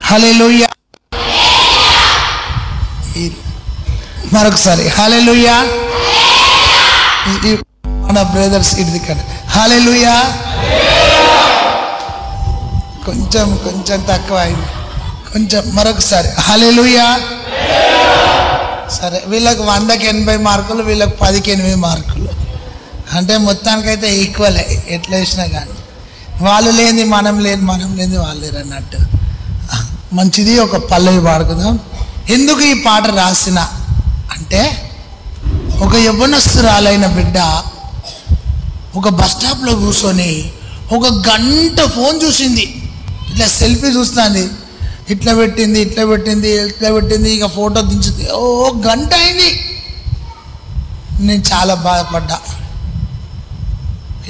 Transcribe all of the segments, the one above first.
హల్లెలూయా. మరొకసారి హల్లెలూయా. మన బ్రదర్స్ ఇది కదా హల్లెలూయా. కొంచెం తక్కువ అయింది, కొంచెం మరొకసారి హల్లెలూయా. సరే, వీళ్ళకి 100కి 80 మార్కులు, వీళ్ళకి 10కి 8 మార్కులు, అంటే మొత్తానికైతే ఈక్వలే ఎట్లా వేసినా కానీ. వాళ్ళు లేని మనం లేని, మనం లేని వాళ్ళు లేరు అన్నట్టు. మంచిది, ఒక పల్లవి పాడుకుందాం. ఎందుకు ఈ పాట రాసిన అంటే, ఒక యవ్వనస్తురాలైన బిడ్డ ఒక బస్ స్టాప్లో కూర్చొని 1 గంట ఫోన్ చూసింది. ఇట్లా సెల్ఫీ చూస్తుంది, ఇట్లా పెట్టింది, ఇక ఫోటో దించుతుంది. 1 గంట అయింది. నేను చాలా బాధపడ్డా.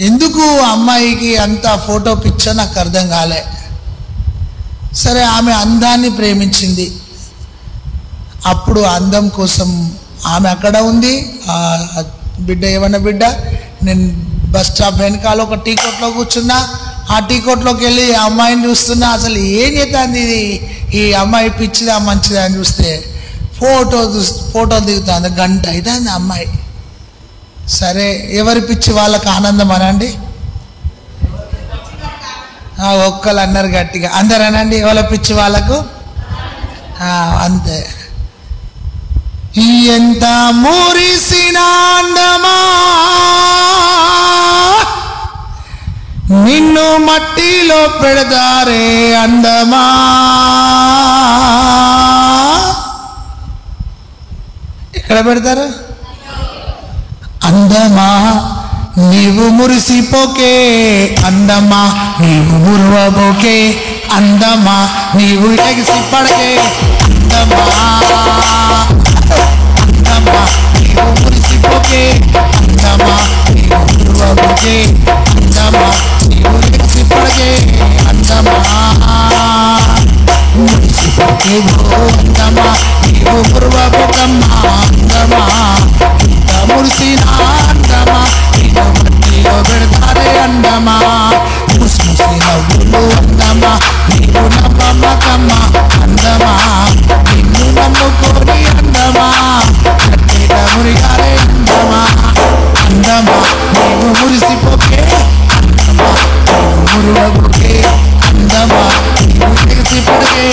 ఎందుకు అమ్మాయికి అంత ఫోటో పిచ్చో నాకు అర్థం కాలే. సరే, ఆమె అందాన్ని ప్రేమించింది. అప్పుడు అందం కోసం ఆమె అక్కడ ఉంది. ఆ బిడ్డ ఏమన్నా బిడ్డ, నేను బస్ స్టాప్ వెనకాల ఒక టీ కొట్లో కూర్చున్నా. ఆ టీ కొట్లోకి వెళ్ళి ఆ అమ్మాయిని చూస్తున్నా. అసలు ఏం చేస్తుంది ఇది, ఈ అమ్మాయి పిచ్చిదా మంచిదా అని చూస్తే ఫోటో దిగుతుంది. గంట అవుతుంది అమ్మాయి. సరే, ఎవరి పిచ్చి వాళ్ళకి ఆనందం అనండి. ఒక్కళ్ళు అన్నారు గట్టిగా, అందరు అనండి. ఎవరి పిచ్చి వాళ్ళకు అంతే. ఎంత మురిసిన అందమా, నిన్ను మట్టిలో పెడతారే అందమా. ఎక్కడ పెడతారు? అందమా నీవు మురిసిపోకే, అందమా నీవు మురవబోకే, అందమా నీవు ఎగిసి పడకే, అందమా అందమా నీవు మురిసిపోకే, అందమా నీవు మురవబోకే, అందమా నీవు ఎగిసి పడకే, అందమా మురిసిపోకే ఓ అందమా నీవు మురవబోకమ్మా, అందమా మురిసిన అందమా నీవు మట్టిలో పెడతారే అందమా. ముసి నవ్వులు అందమా నీవు నమ్మకమ్మా, అందమా నిన్ను నమ్ముకొని అందమా గట్టిగా మురిగారే అందమా. అందమా నీవు మురిసిపోకే, అందమా నీవు మురువబోకే, అందమా నీవు ఎగిసి పడకే,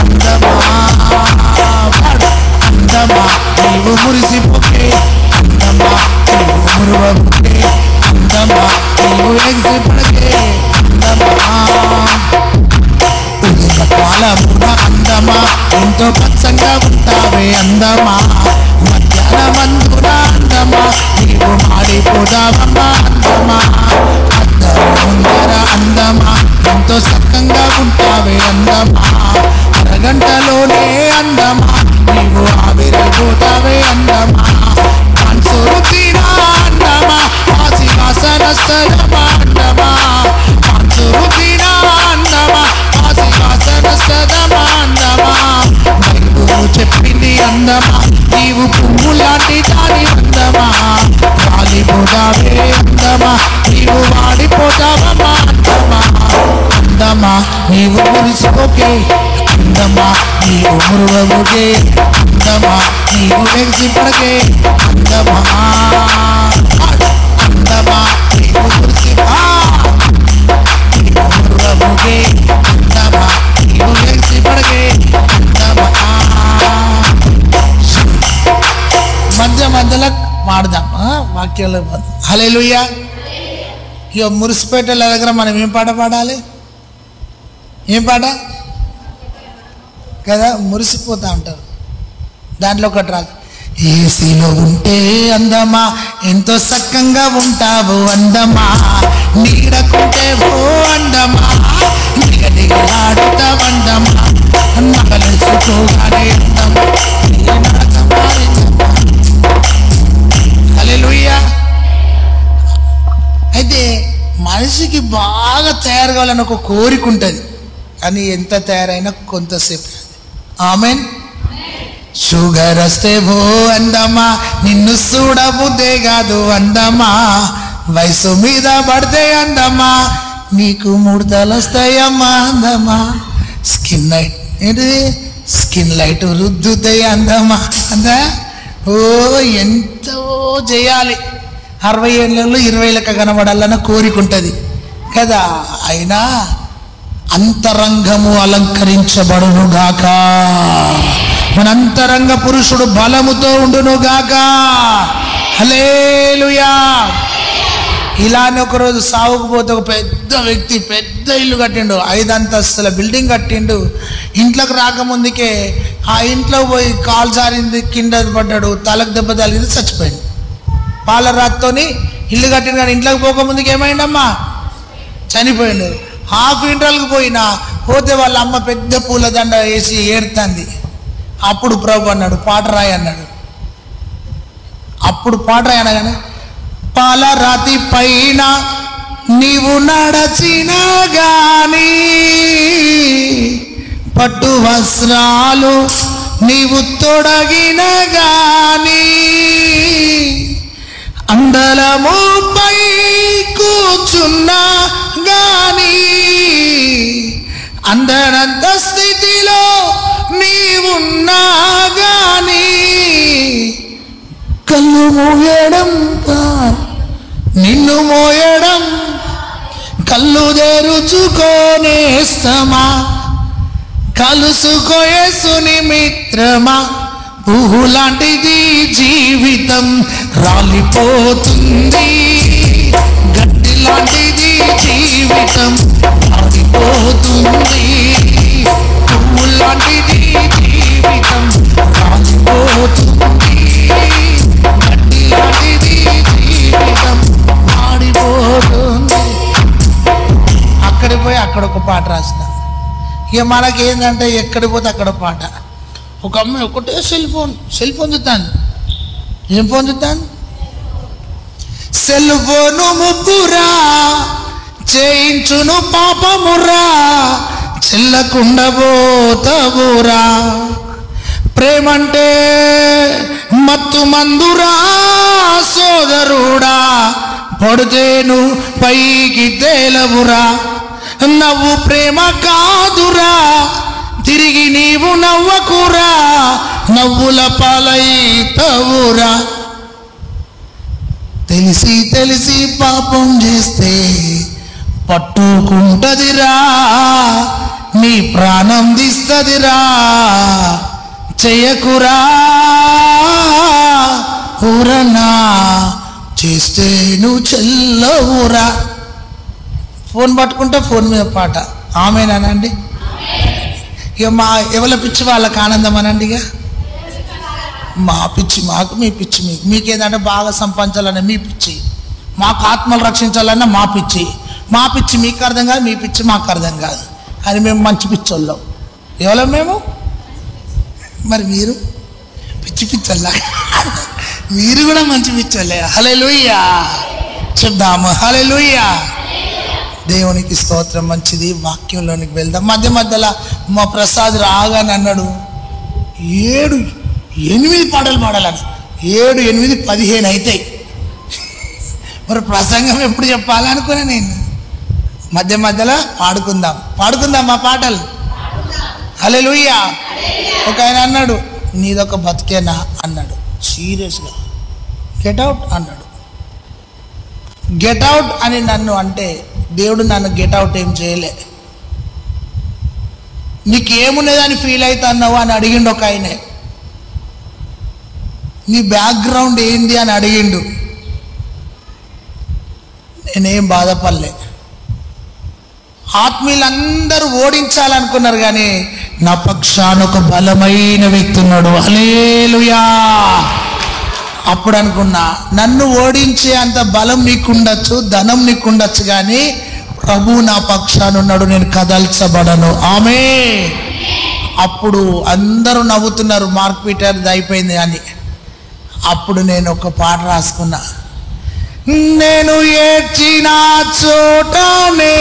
అందమా అందమా నీవు మురిసిపోకే, అందమా నీవు మురువబోకే, అందమా నీవు ఎగిసి పడకే, అందమా కాలమున అందమా ఎంతో పచ్చంగా ఉంటావే అందమా. మధ్యాహ్నమందున అందమా నీవు మాడిపోదావమ్మా, అందమా ముందర అందమా ఎంతో చక్కగా ఉంటావే అందమా. అరగంటలోనే అందమా నీవు ఆవిరైపోతావే అందమా. మనసురు తీరా అందమా ఆసి వాసన సదమా, అందమా మనసురు తీరా అందమా ఆసి వాసన సదమా, అందమా. బైబిలు చెప్పింది అందమా నీవు పువ్వు లాంటి దాని అందమా. వాలిపోతావే అందమా నీవు వాడిపోతావమ్మా, అందమా అందమా నీవు మురిసిపోకే, అందమా నీవు మురువబోకే, అందమా నీవు ఎగిసి పడకే, అందమా అందమా నీవు మురిసిపో నీవు మురువబోకే, అందమా నీవు ఎగిసి పడకే, అందమా. మధ్యలో పాడదాం వాక్యంలో. హల్లెలూయా. ఇక మురిసిపేటల దగ్గర మనం ఏం పాట పాడాలి? ఏం పాట కదా, మురిసిపోతా ఉంటారు. దాంట్లో ఒకటి రాదు. ఏసీలో ఉంటే అందమా ఎంతో చక్కగా ఉంటావు అందమా. నీడకుంటే ఓ అందమా నిగనిగలాడుతావు అందమా. నగలేసుకోగానే అందమా హల్లెలూయా. అయితే మనిషికి బాగా తయారు కావాలని ఒక కోరిక ఉంటుంది, కానీ ఎంత తయారైనా కొంతసేపు. ఆమెన్. షుగర్ వస్తే ఓ అందమా నిన్ను చూడబుద్దే కాదు అందమా. వయసు మీద పడితే అందమా నీకు ముడతలు వస్తాయమ్మా అందమా. స్కిన్ ఏంటిది స్కిన్ లైట్ రుద్దుతాయి అందమా అందా ఓ ఎంతో చేయాలి 60 ఏళ్ళలో 20 లెక్క కనబడాలన్న కోరిక ఉంటుంది కదా. అయినా అంతరంగము అలంకరించబడును గాక, మన అంతరంగ పురుషుడు బలముతో ఉండును గాక. హల్లెలూయా. ఇలానే ఒకరోజు సాగుకుపోతే ఒక పెద్ద వ్యక్తి పెద్ద ఇల్లు కట్టిండు, 5 అంతస్తుల బిల్డింగ్ కట్టిండు. ఇంట్లోకి రాకముందుకే ఆ ఇంట్లో పోయి కాలు జారింది, కింద పడ్డాడు, తలకు దెబ్బ తగిలింది, చచ్చిపోయింది. పాలరాత్తోని ఇల్లు కట్టిండు కానీ ఇంట్లోకి పోకముందుకు ఏమైందమ్మా చనిపోయిండు. హాఫ్ ఇంటర్కి పోతే వాళ్ళ అమ్మ పెద్ద పూలదండ వేసి ఏడుతుంది. అప్పుడు ప్రభు అన్నాడు పాట రాయి అన్నాడు. అప్పుడు పాట రాయి అనగానే పాలరాతి పైన నీవు నడచిన గాని పట్టు వస్త్రాలు నీవు తొడగిన గాని అందలముపై కూర్చున్నా గాని అందనంత స్థితిలో నీవున్నా గాని కళ్ళు మోయడం నిన్ను మోయడం కళ్ళు తెరుచుకోనేస్తమా కలుసుకోయేసుని మిత్రమా పువ్వు లాంటిది జీవితం రాలిపోతుంది గడ్డి లాంటిది జీవితం రాలిపోతుంది పువ్వు లాంటిది జీవితం రాలిపోతుంది గడ్డి లాంటిది జీవితం రాలిపోతుంది. అక్కడికి పోయి అక్కడ ఒక పాట రాసిన. ఇక మనకేంటంటే ఎక్కడికి పోతే అక్కడ పాట. ఒక అమ్మాయి ఒకటే సెల్ ఫోన్ చూస్తాను. ఏం ఫోన్ చూస్తాను? సెల్ ఫోను ముప్పురా చేయించును పాపమురా చెల్లకుండా పోతవురా ప్రేమంటే మత్తు మందురా సోదరుడా పడితేను పైకి తేలవురా నవ్వు ప్రేమ కాదురా తిరిగి నీవు నవ్వకురా నవ్వుల పాలైతవురా తెలిసి తెలిసి పాపం చేస్తే పట్టుకుంటదిరా నీ ప్రాణం తీస్తదిరా చెయ్యకురా ఊరన్నా చేస్తే నువ్వు చెల్లవురా. ఫోన్ పట్టుకుంటే ఫోన్ మీద పాట ఆమెనానండి. ఇక మా ఎవరి పిచ్చి వాళ్ళకి ఆనందం అనండి. ఇక మా పిచ్చి మాకు మీ పిచ్చి మీకు మీకేంటంటే బాగా సంపాదించాలన్న మీ పిచ్చి మాకు ఆత్మలు రక్షించాలన్న మా పిచ్చి మీకు అర్థం కాదు మీ పిచ్చి మాకు అర్థం కాదు అని మేము మంచి పిచ్చోళ్ళం. ఎవరో మేము మరి మీరు పిచ్చి పిచ్చోళ్ళ మీరు కూడా మంచి పిచ్చోళ్ళే. హల్లెలూయా చెప్దాము. హల్లెలూయా దేవునికి స్తోత్రం. మంచిది. వాక్యంలోనికి వెళ్దాం. మధ్యలో మా ప్రసాద్ రాగానే అన్నాడు 7-8 పాటలు పాడాలని. 7, 8, 15 అవుతాయి. మరి ప్రసంగం ఎప్పుడు చెప్పాలనుకున్నా నేను. మధ్యలో పాడుకుందాం మా పాటలు. హల్లెలూయా. ఒక ఆయన అన్నాడు నీదొక బతికేనా అన్నాడు. సీరియస్గా గెట్ అవుట్ అన్నాడు. గెట్ అవుట్ అని నన్ను అంటే దేవుడు నన్ను గెట్ అవుట్ ఏం చేయలే. నీకేమున్నదని ఫీల్ అవుతున్నావు అని అడిగిండు ఒక ఆయనే. నీ బ్యాక్గ్రౌండ్ ఏంది అని అడిగిండు. నేనేం బాధపడలే. ఆత్మీయులందరూ ఓడించాలనుకున్నారు కానీ నా పక్షాన ఒక బలమైన వ్యక్తి ఉన్నాడు. హల్లెలూయా. అప్పుడు అనుకున్నా నన్ను ఓడించే అంత బలం నీకుండొచ్చు, ధనం నీకుండొచ్చు, కానీ ప్రభు నా పక్షాన ఉన్నాడు, నేను కదల్చబడను. ఆమేన్. అప్పుడు అందరూ నవ్వుతున్నారు మార్క్ పీటర్ అయిపోయింది అని. అప్పుడు నేను ఒక పాట రాసుకున్నా. నేను ఏడ్చిన చోటనే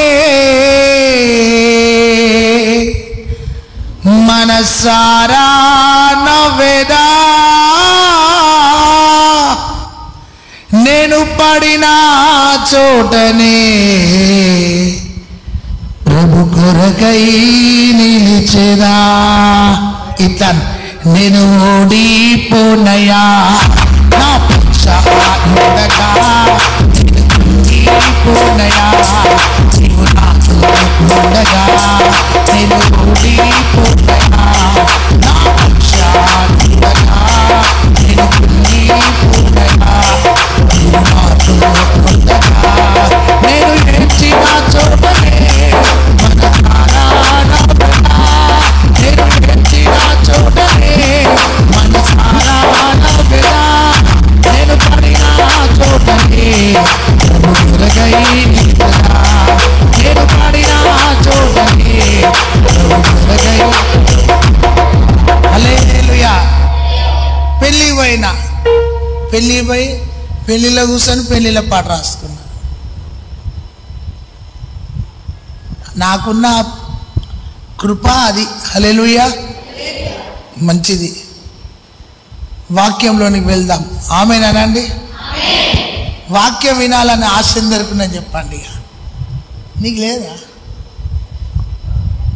మనసారా నవ్వెదా నేను పడిన చోటనే ప్రభు కొరకై నిలిచెదా. ఇట్లా నేను ఓడిపోనయా నా పక్ష ఉండగా, ఓడిపోనయా నీవు నాతో ఉండగా, నేను ఓడిపోనయా నా పక్ష ఉండగా, నేను ఓడిపోనయా నీవు నాతో ఉండగా, నేను ఏడ్చిన చోటనే మనసారా నవ్వెదా, నేను ఏడ్చిన చోటనే మనసారా నవ్వెదా, నేను పడిన చోటనే ప్రభు కొరకై నిలిచెదా, నేను పడిన చోటనే ప్రభు కొరకై. హల్లెలూయా. పెళ్ళి పోయినా, పెళ్ళి పోయి పెళ్ళిలో కూర్చొని పెళ్ళిలో పాట రాసుకున్నా. నాకున్న కృప అది. హల్లెలూయా. మంచిది. వాక్యంలోనికి వెళ్దాం. ఆమేనండి. వాక్యం వినాలని ఆశ దొరుకుతుందని చెప్పండి. నీకు లేదా?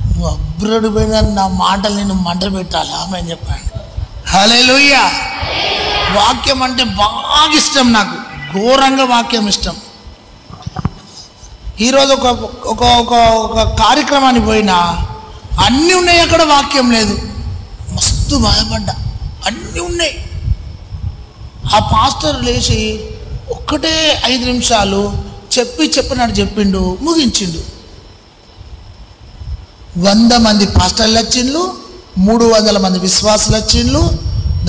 నువ్వు అబ్రోడ్ పోయినా నా మాటలు నేను మంట పెట్టాలి. ఆమె చెప్పండి. హల్లెలూయా. వాక్యం అంటే బాగా ఇష్టం నాకు, ఘోరంగా వాక్యం ఇష్టం. ఈరోజు ఒక కార్యక్రమానికి పోయినా అన్నీ ఉన్నాయి, అక్కడ వాక్యం లేదు. మస్తు భయపడ్డా. అన్నీ ఉన్నాయి. ఆ పాస్టర్ లేచి ఒక్కటే 5 నిమిషాలు చెప్పినట్టు చెప్పిండు, ముగించిండు. 100 మంది పాస్టర్లు వచ్చిండ్రు, 300 మంది విశ్వాసులు వచ్చిండ్రు.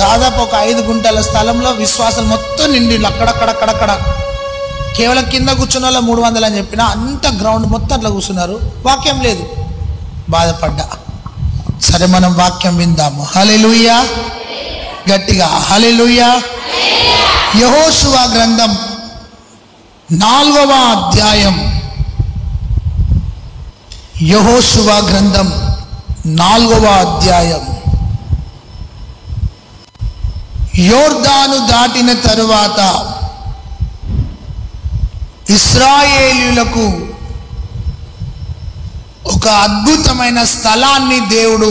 దాదాపు ఒక 5 గుంటల స్థలంలో విశ్వాసాలు మొత్తం నిండిండు. అక్కడక్కడ కేవలం కింద కూర్చున్న వాళ్ళు 300 అని చెప్పిన, అంత గ్రౌండ్ మొత్తం అట్లా కూర్చున్నారు. వాక్యం లేదు. బాధపడ్డా. సరే, మనం వాక్యం విందాము. హల్లెలూయా. గట్టిగా హల్లెలూయా. యెహోషువ గ్రంథం 4వ అధ్యాయం. యెహోషువ గ్రంథం 4వ అధ్యాయం. యోర్దాను దాటిన తరువాత ఇశ్రాయేలీయులకు ఒక అద్భుతమైన స్థలాన్ని దేవుడు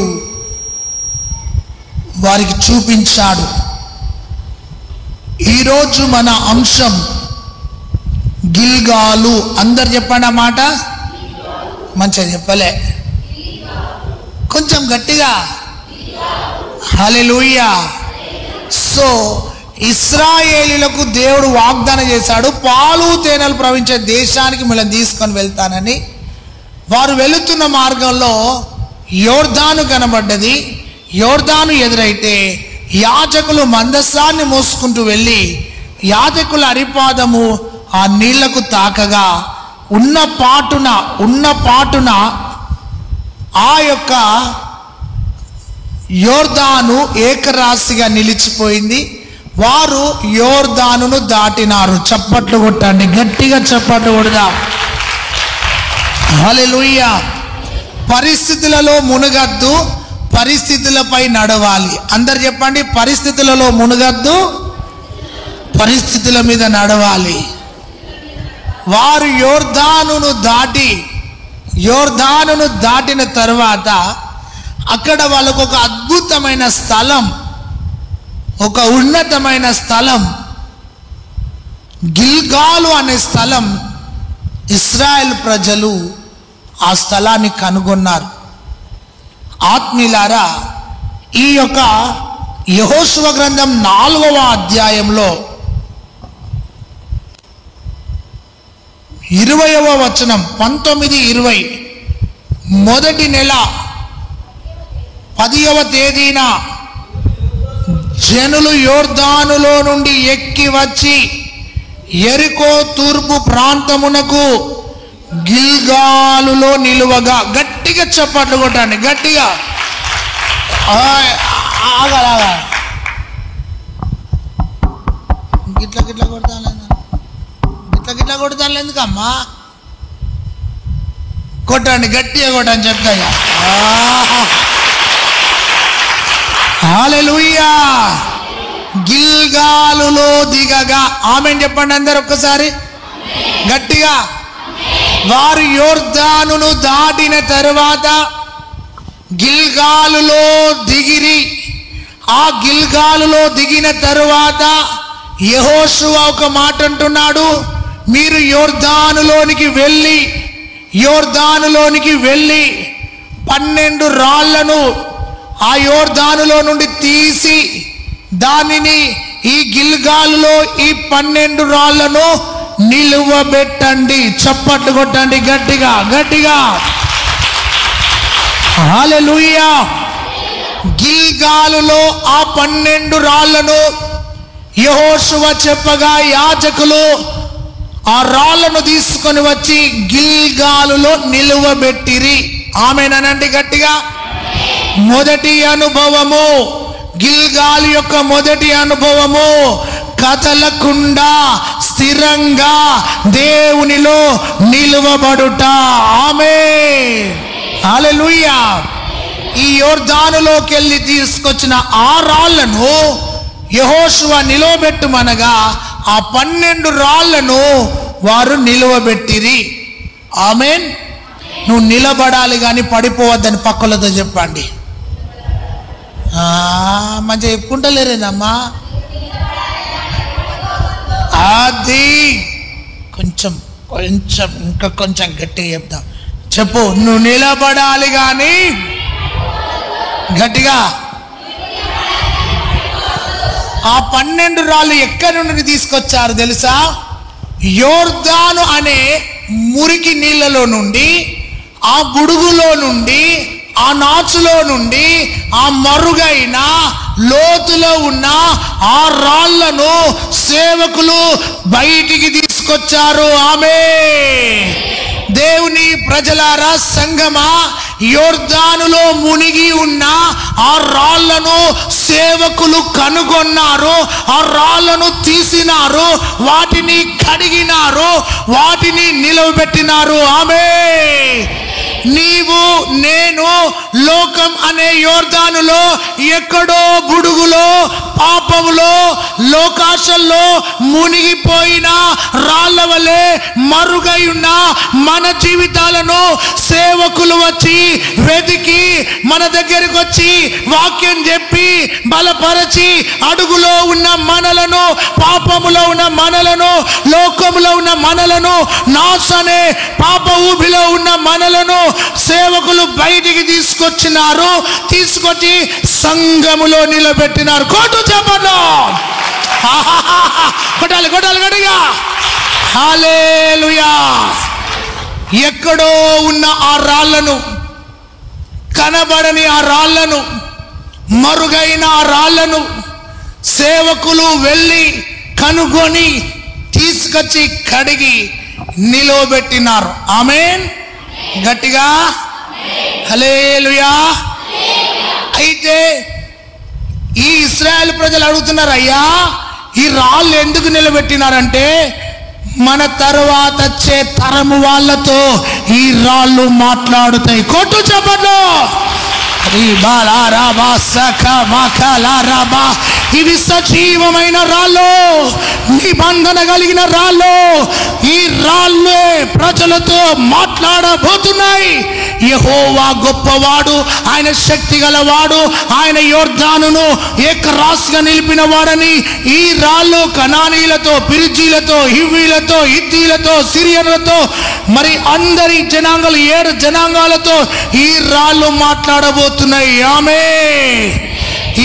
వారికి చూపించాడు. ఈరోజు మన అంశం గిల్గాలు. అందరు చెప్పండి ఆ మాట. మంచిగా చెప్పలే, కొంచెం గట్టిగా. హల్లెలూయా. సో ఇశ్రాయేలీయులకు దేవుడు వాగ్దానం చేశాడు, పాలు తేనెలు ప్రవహించే దేశానికి మిమ్మల్ని తీసుకొని వెళ్తానని. వారు వెళుతున్న మార్గంలో యోర్దాను కనబడ్డది. యోర్దాను ఎదురైతే యాజకులు మందసాన్ని మోసుకుంటూ వెళ్ళి యాజకుల అరిపాదము ఆ నీళ్లకు తాకగా ఉన్న పాటున ఆ యొక్క యోర్దాను ఏకరాశిగా నిలిచిపోయింది. వారు యోర్దానును దాటినారు. చప్పట్లు కొట్టండి, గట్టిగా చప్పట్లు కొడదాం. హల్లెలూయా. పరిస్థితులలో మునగద్దు, పరిస్థితులపై నడవాలి. అందరు చెప్పండి. పరిస్థితులలో మునగద్దు, పరిస్థితుల మీద నడవాలి. వారు యోర్దానును దాటిన తర్వాత అక్కడ వాళ్ళకు ఒక అద్భుతమైన స్థలం, ఒక ఉన్నతమైన స్థలం, గిల్గాలు అనే స్థలం. ఇశ్రాయేల్ ప్రజలు ఆ స్థలాన్ని కనుగొన్నారు. ఆత్మీయులారా, ఈ యొక్క యెహోషువ గ్రంథం 4వ అధ్యాయంలో 20వ వచనం 19-20 మొదటి నెల 10వ తేదీన జనులు యోర్దానులో నుండి ఎక్కి వచ్చి యెరికో తూర్పు ప్రాంతమునకు గిల్గాలులో నిలువగా. గట్టిగా చప్పట్లు కొట్టండి, గట్టిగా. గిట్ల కొడతాను ఎందుకమ్మా? కొట్టండి, గట్టిగా కొట్టండి చెప్తాగా. హల్లెలూయా. గిల్గాలులో దిగగా. ఆమేన్ చెప్పండి అందరు ఒక్కసారి గట్టిగా. వారు యోర్దానును దాటిన తరువాత గిల్గాలులో దిగిరి. ఆ గిల్గాలులో దిగిన తరువాత యెహోషువ ఒక మాట అంటున్నాడు, మీరు యోర్దానులోనికి వెళ్ళి 12 రాళ్లను ఆ యోర్దానులో నుండి తీసి దానిని ఈ గిల్గాలులో ఈ 12 రాళ్లను నిలువబెట్టండి. చప్పట్లు కొట్టండి గట్టిగా గట్టిగా. హల్లెలూయా. గిల్గాలులో ఆ 12 రాళ్లను యెహోషువ చెప్పగా యాజకులు ఆ రాళ్లను తీసుకొని వచ్చి గిల్గాలులో నిలువబెట్టిరి. ఆమేనండి గట్టిగా. మొదటి అనుభవము, గిల్గాలు యొక్క మొదటి అనుభవము కదలకుండా స్థిరంగా దేవునిలో నిలువబడుట. ఆమేన్. హల్లెలూయా. ఈ యోర్దానులోకి వెళ్ళి తీసుకొచ్చిన ఆ రాళ్లను యెహోషువ నిలవబెట్టుమనగా ఆ 12 రాళ్లను వారు నిలువబెట్టిరి. ఆమేన్. నువ్వు నిలబడాలి కానీ పడిపోవద్దని పక్కలతో చెప్పండి. మంచిగా చెప్పుకుంటలేరేనమ్మా. అది కొంచెం ఇంకా కొంచెం గట్టిగా చెప్తాం. చెప్పు, నువ్వు నిలబడాలి కానీ గట్టిగా. ఆ 12 రాళ్ళు ఎక్కడి నుండి తీసుకొచ్చారు తెలుసా? యోర్దాను అనే మురికి నీళ్ళలో నుండి, ఆ బుడుగులో నుండి, ఆ నాచులో నుండి, ఆ మరుగైన లోతులో ఉన్న ఆ రాళ్లను సేవకులు బయటికి తీసుకొచ్చారు. ఆమేన్. దేవుని ప్రజలారా, సంగమా, యోర్దానులో మునిగి ఉన్న ఆ రాళ్లను సేవకులు కనుగొన్నారు. ఆ రాళ్లను తీసినారు, వాటిని కడిగినారు, వాటిని నిలవబెట్టినారు. ఆమేన్. నీవు నేను లోకం అనే యోర్దానులో ఎక్కడో బుడుగులో పాపములో లోకాశల్లో మునిగిపోయిన రాళ్ల వలె మరుగై ఉన్న మన జీవితాలను సేవకులు వచ్చి వెతికి మన దగ్గరికి వచ్చి వాక్యం చెప్పి బలపరచి అడుగులో ఉన్న మనలను, పాపములో ఉన్న మనలను, లోకములో ఉన్న మనలను, నాశనే పాప ఊబిలో ఉన్న మనలను సేవకులు బయటికి తీసుకొచ్చినారు. తీసుకొచ్చి సంఘములో నిలబెట్టినారు. కోటు చెప్పను. కొట్టాలి కొట్టాలి గట్టిగా. హల్లెలూయా. ఎక్కడో ఉన్న ఆ రాళ్లను, కనబడని ఆ రాళ్లను, మరుగైన ఆ రాళ్లను సేవకులు వెళ్ళి కనుగొని తీసుకొచ్చి కడిగి నిలవబెట్టినారు. ఆమేన్. గట్టిగా హల్లెలూయా. అయితే ఈ ఇశ్రాయేలు ప్రజలు అడుగుతున్నారు, అయ్యా ఈ రాళ్ళు ఎందుకు నిలబెట్టినారంటే మన తరువాత వచ్చే తరము వాళ్ళతో ఈ రాళ్ళు మాట్లాడుతాయి. కొట్టు చెప్పండి. ఇవి సజీవమైన రాళ్ళు, నిబంధన కలిగిన రాళ్ళు. ఈ రాళ్ళే ప్రజలతో మాట్లాడబోతున్నాయి. యెహోవా గొప్పవాడు, ఆయన శక్తి గలవాడు, ఆయన యోర్దానును ఏకరాశిగా నిలిపిన వాడని ఈ రాళ్ళు కనానీయులతో, పిరిజీలతో, హివ్వీలతో, హిత్తీలతో, సిరియనులతో, మరి అందరి జనాంగాలు 7 జనాంగాలతో ఈ రాళ్ళు మాట్లాడబోతున్నాయి. ఆమేన్.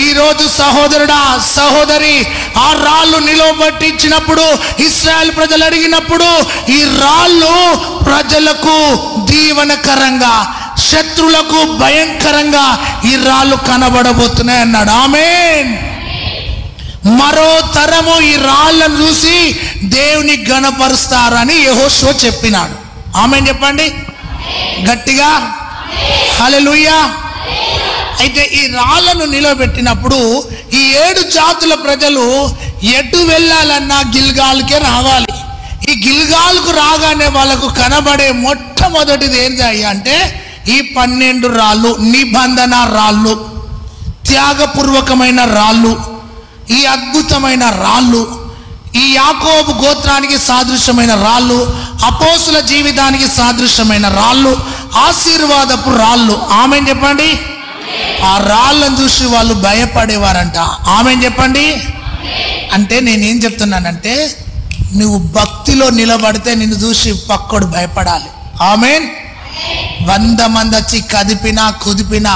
ఈరోజు సహోదరుడా, సహోదరి, ఆ రాళ్ళు నిలవబట్టించినప్పుడు ఇశ్రాయేలు ప్రజలు అడిగినప్పుడు ఈ రాళ్ళు ప్రజలకు దీవెనకరంగా, శత్రులకు భయంకరంగా ఈ రాళ్ళు కనబడబోతున్నాయి అన్నాడు. ఆమేన్. మరో తరము ఈ రాళ్ళను చూసి దేవుని గణపరుస్తారని యెహోషువ చెప్పినాడు. ఆమేన్ చెప్పండి గట్టిగా. హల్లెలూయా. అయితే ఈ రాళ్లను నిలబెట్టినప్పుడు ఈ 7 జాతుల ప్రజలు ఎటు వెళ్ళాలన్నా గిల్గాల్కే రావాలి. ఈ గిల్గాల్కు రాగానే వాళ్ళకు కనబడే మొట్టమొదటిది ఏంటి అయ్యా అంటే ఈ 12 రాళ్ళు, నిబంధన రాళ్ళు, త్యాగపూర్వకమైన రాళ్ళు, ఈ అద్భుతమైన రాళ్ళు, ఈ యాకోబు గోత్రానికి సాదృశ్యమైన రాళ్ళు, అపోస్తుల జీవితానికి సాదృశ్యమైన రాళ్ళు, ఆశీర్వాదపు రాళ్ళు. ఆమేన్ చెప్పండి. ఆ రాళ్ళను చూసి వాళ్ళు భయపడేవారంట. ఆమేన్ చెప్పండి. అంటే నేనేం చెప్తున్నానంటే, నువ్వు భక్తిలో నిలబడితే నిన్ను చూసి పక్కోడు భయపడాలి. ఆమేన్. 100 మంది వచ్చి కదిపినా కుదిపినా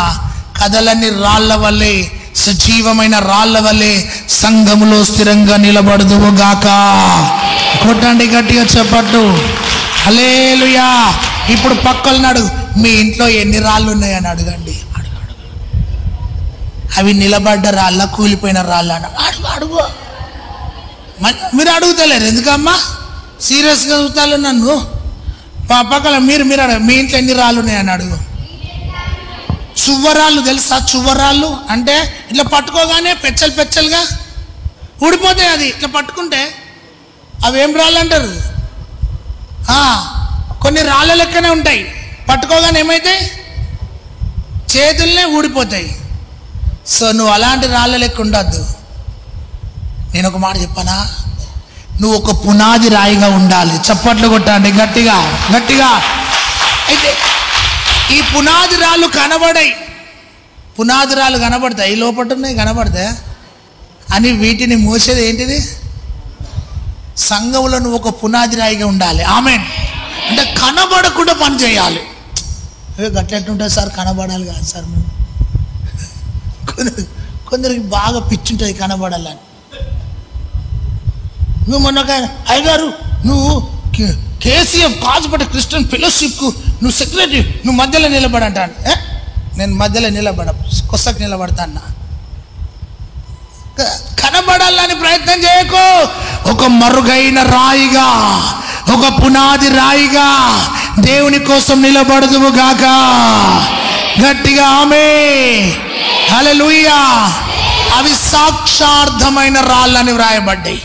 కథలన్నీ రాళ్ల వల్లే, సజీవమైన రాళ్ల వల్లే సంఘములో స్థిరంగా నిలబడదువు గాక. కొట్టండి గట్టిగా చెప్పట్టు. హల్లెలూయా. ఇప్పుడు పక్కలను అడుగు, మీ ఇంట్లో ఎన్ని రాళ్ళు ఉన్నాయని అడగండి. అవి నిలబడ్డ రాళ్ళ, కూలిపోయిన రాళ్ళ అడుగు అడుగు. మీరు అడుగుతలేరు ఎందుకమ్మా? సీరియస్గా చూస్తాను నన్ను. పక్కన మీరు అడగ, మీ ఇంట్లో ఎన్ని రాళ్ళు ఉన్నాయని అడుగు. చువ్వరాళ్ళు తెలుసా? చువ్వరాళ్ళు అంటే ఇట్లా పట్టుకోగానే పెచ్చలు పెచ్చలుగా ఊడిపోతాయి. అది ఇట్లా పట్టుకుంటే అవి ఏం రాళ్ళు అంటారు? కొన్ని రాళ్ళ లెక్కనే ఉంటాయి, పట్టుకోగానే ఏమైతాయి? చేతుల్నే ఊడిపోతాయి. సో నువ్వు అలాంటి రాళ్ళ లెక్క ఉండద్దు. నేను ఒక మాట చెప్పనా, నువ్వు ఒక పునాది రాయిగా ఉండాలి. చప్పట్లు కొట్టండి గట్టిగా గట్టిగా. అయితే ఈ పునాది రాళ్ళు కనబడాయి, పునాది రాళ్ళు కనబడతాయి, లోపల ఉన్నాయి కనబడతాయి అని వీటిని మోసేది ఏంటిది? సంఘంలో నువ్వు ఒక పునాది రాయిగా ఉండాలి. ఆమేన్. అంటే కనబడకుండా పని చేయాలి. గట్లెట్టుంటుంది సార్, కనబడాలి కాదు సార్. మేము కొందరికి బాగా పిచ్చుంటుంది కనబడాలని. నువ్వు మొన్న అయ్యగారు, నువ్వు కేసీఎఫ్ కాజుపేట క్రిస్టియన్ ఫెలోషిప్కు నువ్వు సెక్రటరీ, నువ్వు మధ్యలో నిలబడంటాను. నేను మధ్యలో కొసకు నిలబడతాను. కనబడాలని ప్రయత్నం చేయకు. ఒక మరుగైన రాయిగా, ఒక పునాది రాయిగా దేవుని కోసం నిలబడదువు గాక. గట్టిగా ఆమేన్. హల్లెలూయా. అవి సాక్షార్థమైన రాళ్ళని వ్రాయబడ్డాయి.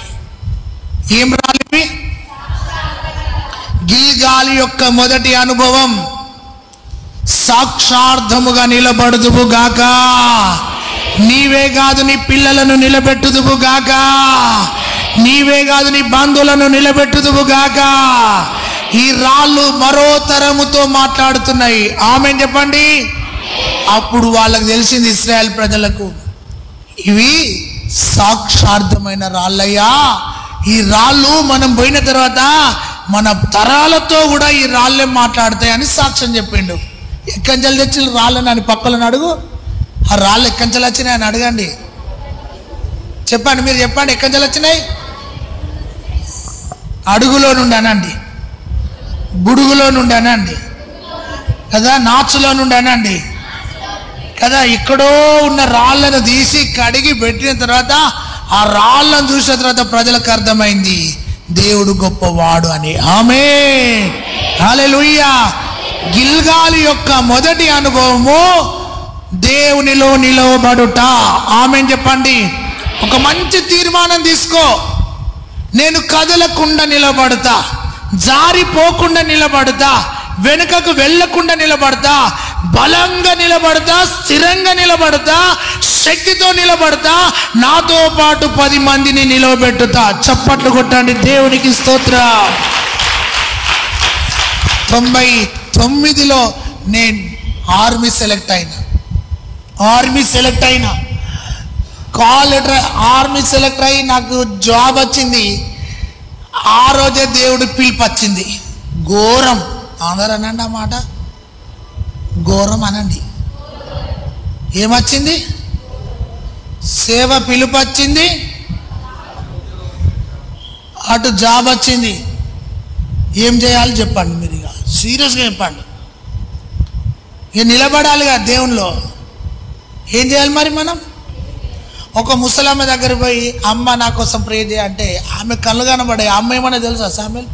ఏం రాళ్ళవి? గిల్గాలి యొక్క మొదటి అనుభవం. సాక్షార్థముగా నిలబడుదువు గాక. నీవే కాదు నీ పిల్లలను నిలబెట్టుదువు గాక. నీవే కాదు నీ బంధువులను నిలబెట్టుదువు గాక. ఈ రాళ్ళు మరో తరముతో మాట్లాడుతున్నాయి. ఆమేన్ చెప్పండి. అప్పుడు వాళ్ళకు తెలిసింది, ఇశ్రాయేల్ ప్రజలకు, ఇవి సాక్షార్థమైన రాళ్ళయ్యా. ఈ రాళ్ళు మనం పోయిన తర్వాత మన తరాలతో కూడా ఈ రాళ్ళే మాట్లాడతాయని సాక్ష్యం చెప్పిండు. ఎక్కంచెలు తెచ్చి రాళ్ళని అని పక్కలను అడుగు. ఆ రాళ్ళు ఎక్కంచెలు వచ్చినాయి అని అడగండి. చెప్పండి, మీరు చెప్పండి, ఎక్కంచెలు వచ్చినాయి? అడుగులో నుండి అనండి, బుడుగులో నుండి అనండి కదా, నాచులో నుండి అనండి కదా. ఇక్కడో ఉన్న రాళ్ళను తీసి కడిగి పెట్టిన తర్వాత ఆ రాళ్ళను చూసిన తర్వాత ప్రజలకు అర్థమైంది దేవుడు గొప్పవాడు అని. ఆమేన్. హల్లెలూయా. గిల్గాలి యొక్క మొదటి అనుభవము దేవునిలో నిలవబడుట. ఆమేన్ చెప్పండి. ఒక మంచి తీర్మానం తీసుకో. నేను కదలకుండా నిలబడతా, జారిపోకుండా నిలబడతా, వెనుకకు వెళ్ళకుండా నిలబడతా, బలంగా నిలబడతా, స్థిరంగా నిలబడతా, శక్తితో నిలబడతా, నాతో పాటు 10 మందిని నిలబెట్టుతా. చప్పట్లు కొట్టండి దేవునికి స్తోత్రం. 99లో నేను ఆర్మీ సెలెక్ట్ అయినా కాల్ లెటర్ ఆర్మీ సెలెక్ట్ అయ్యి నాకు జాబ్ వచ్చింది. ఆ రోజే దేవుడు పిలుపు వచ్చింది. ఘోరం. అందరూ అనండి ఆ మాట, ఘోరం అనండి. ఏమొచ్చింది? సేవ పిలుపు వచ్చింది, అటు జాబ్ వచ్చింది. ఏం చేయాలి చెప్పండి మీరు? ఇక సీరియస్గా చెప్పండి. ఇక నిలబడాలిగా దేవునిలో. ఏం చేయాలి మరి మనం? ఒక ముసలమ్మ దగ్గర పోయి అమ్మ నా కోసం ప్రే చేయ అంటే ఆమె కళ్ళు కనబడాయి. అమ్మ ఏమన్నా తెలుసా? సామెల్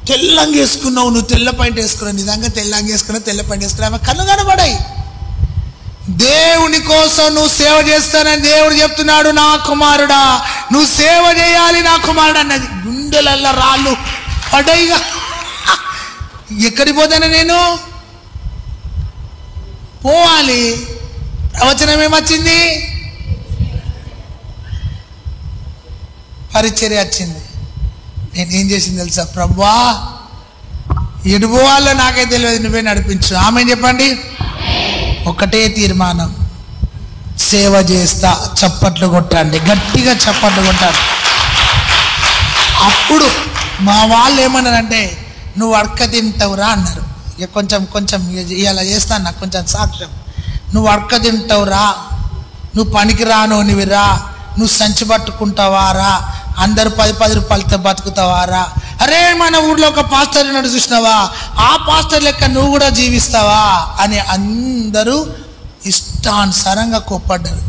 తెల్లంగా వేసుకున్నావు, నువ్వు తెల్ల పాయింట్ వేసుకున్నావు, నిజంగా తెల్లంగా వేసుకున్నావు, తెల్ల పాయింట్ వేసుకున్నావు, ఆమె కళ్ళు కనబడాయి. దేవుని కోసం నువ్వు సేవ చేస్తానని దేవుడు చెప్తున్నాడు. నా కుమారుడా, నువ్వు సేవ చేయాలి నా కుమారుడు అన్నది. గుండెలల్ల రాళ్ళు పడైగా ఎక్కడికి పోతాను నేను? పోవాలి. ప్రవచనం ఏమొచ్చింది? పరిచర్య వచ్చింది. నేనేం చేసింది తెలుసా? ప్రభువా ఎటు పోవాలో నాకే తెలియదు, నువ్వే నడిపించు. ఆమె చెప్పండి. ఒకటే తీర్మానం, సేవ చేస్తా. చప్పట్లు కొట్టండి, గట్టిగా చప్పట్లు కొట్టాలి. అప్పుడు మా వాళ్ళు ఏమన్నారంటే, నువ్వు అడక తింటావురా అన్నారు. ఇక కొంచెం ఇలా చేస్తాను, నాకు కొంచెం సాక్ష్యం. నువ్వు అడక తింటావురా, నువ్వు పనికి రానోనివిరా, నువ్వు సంచి పట్టుకుంటావా రా, అందరు 10 రూపాయలతో బతుకుతావారా, అరే మన ఊళ్ళో ఒక పాస్టర్ నడు చూసినావా, ఆ పాస్టర్ లెక్క నువ్వు కూడా జీవిస్తావా అని అందరూ ఇష్టానుసారంగా కోప్పడ్డారు.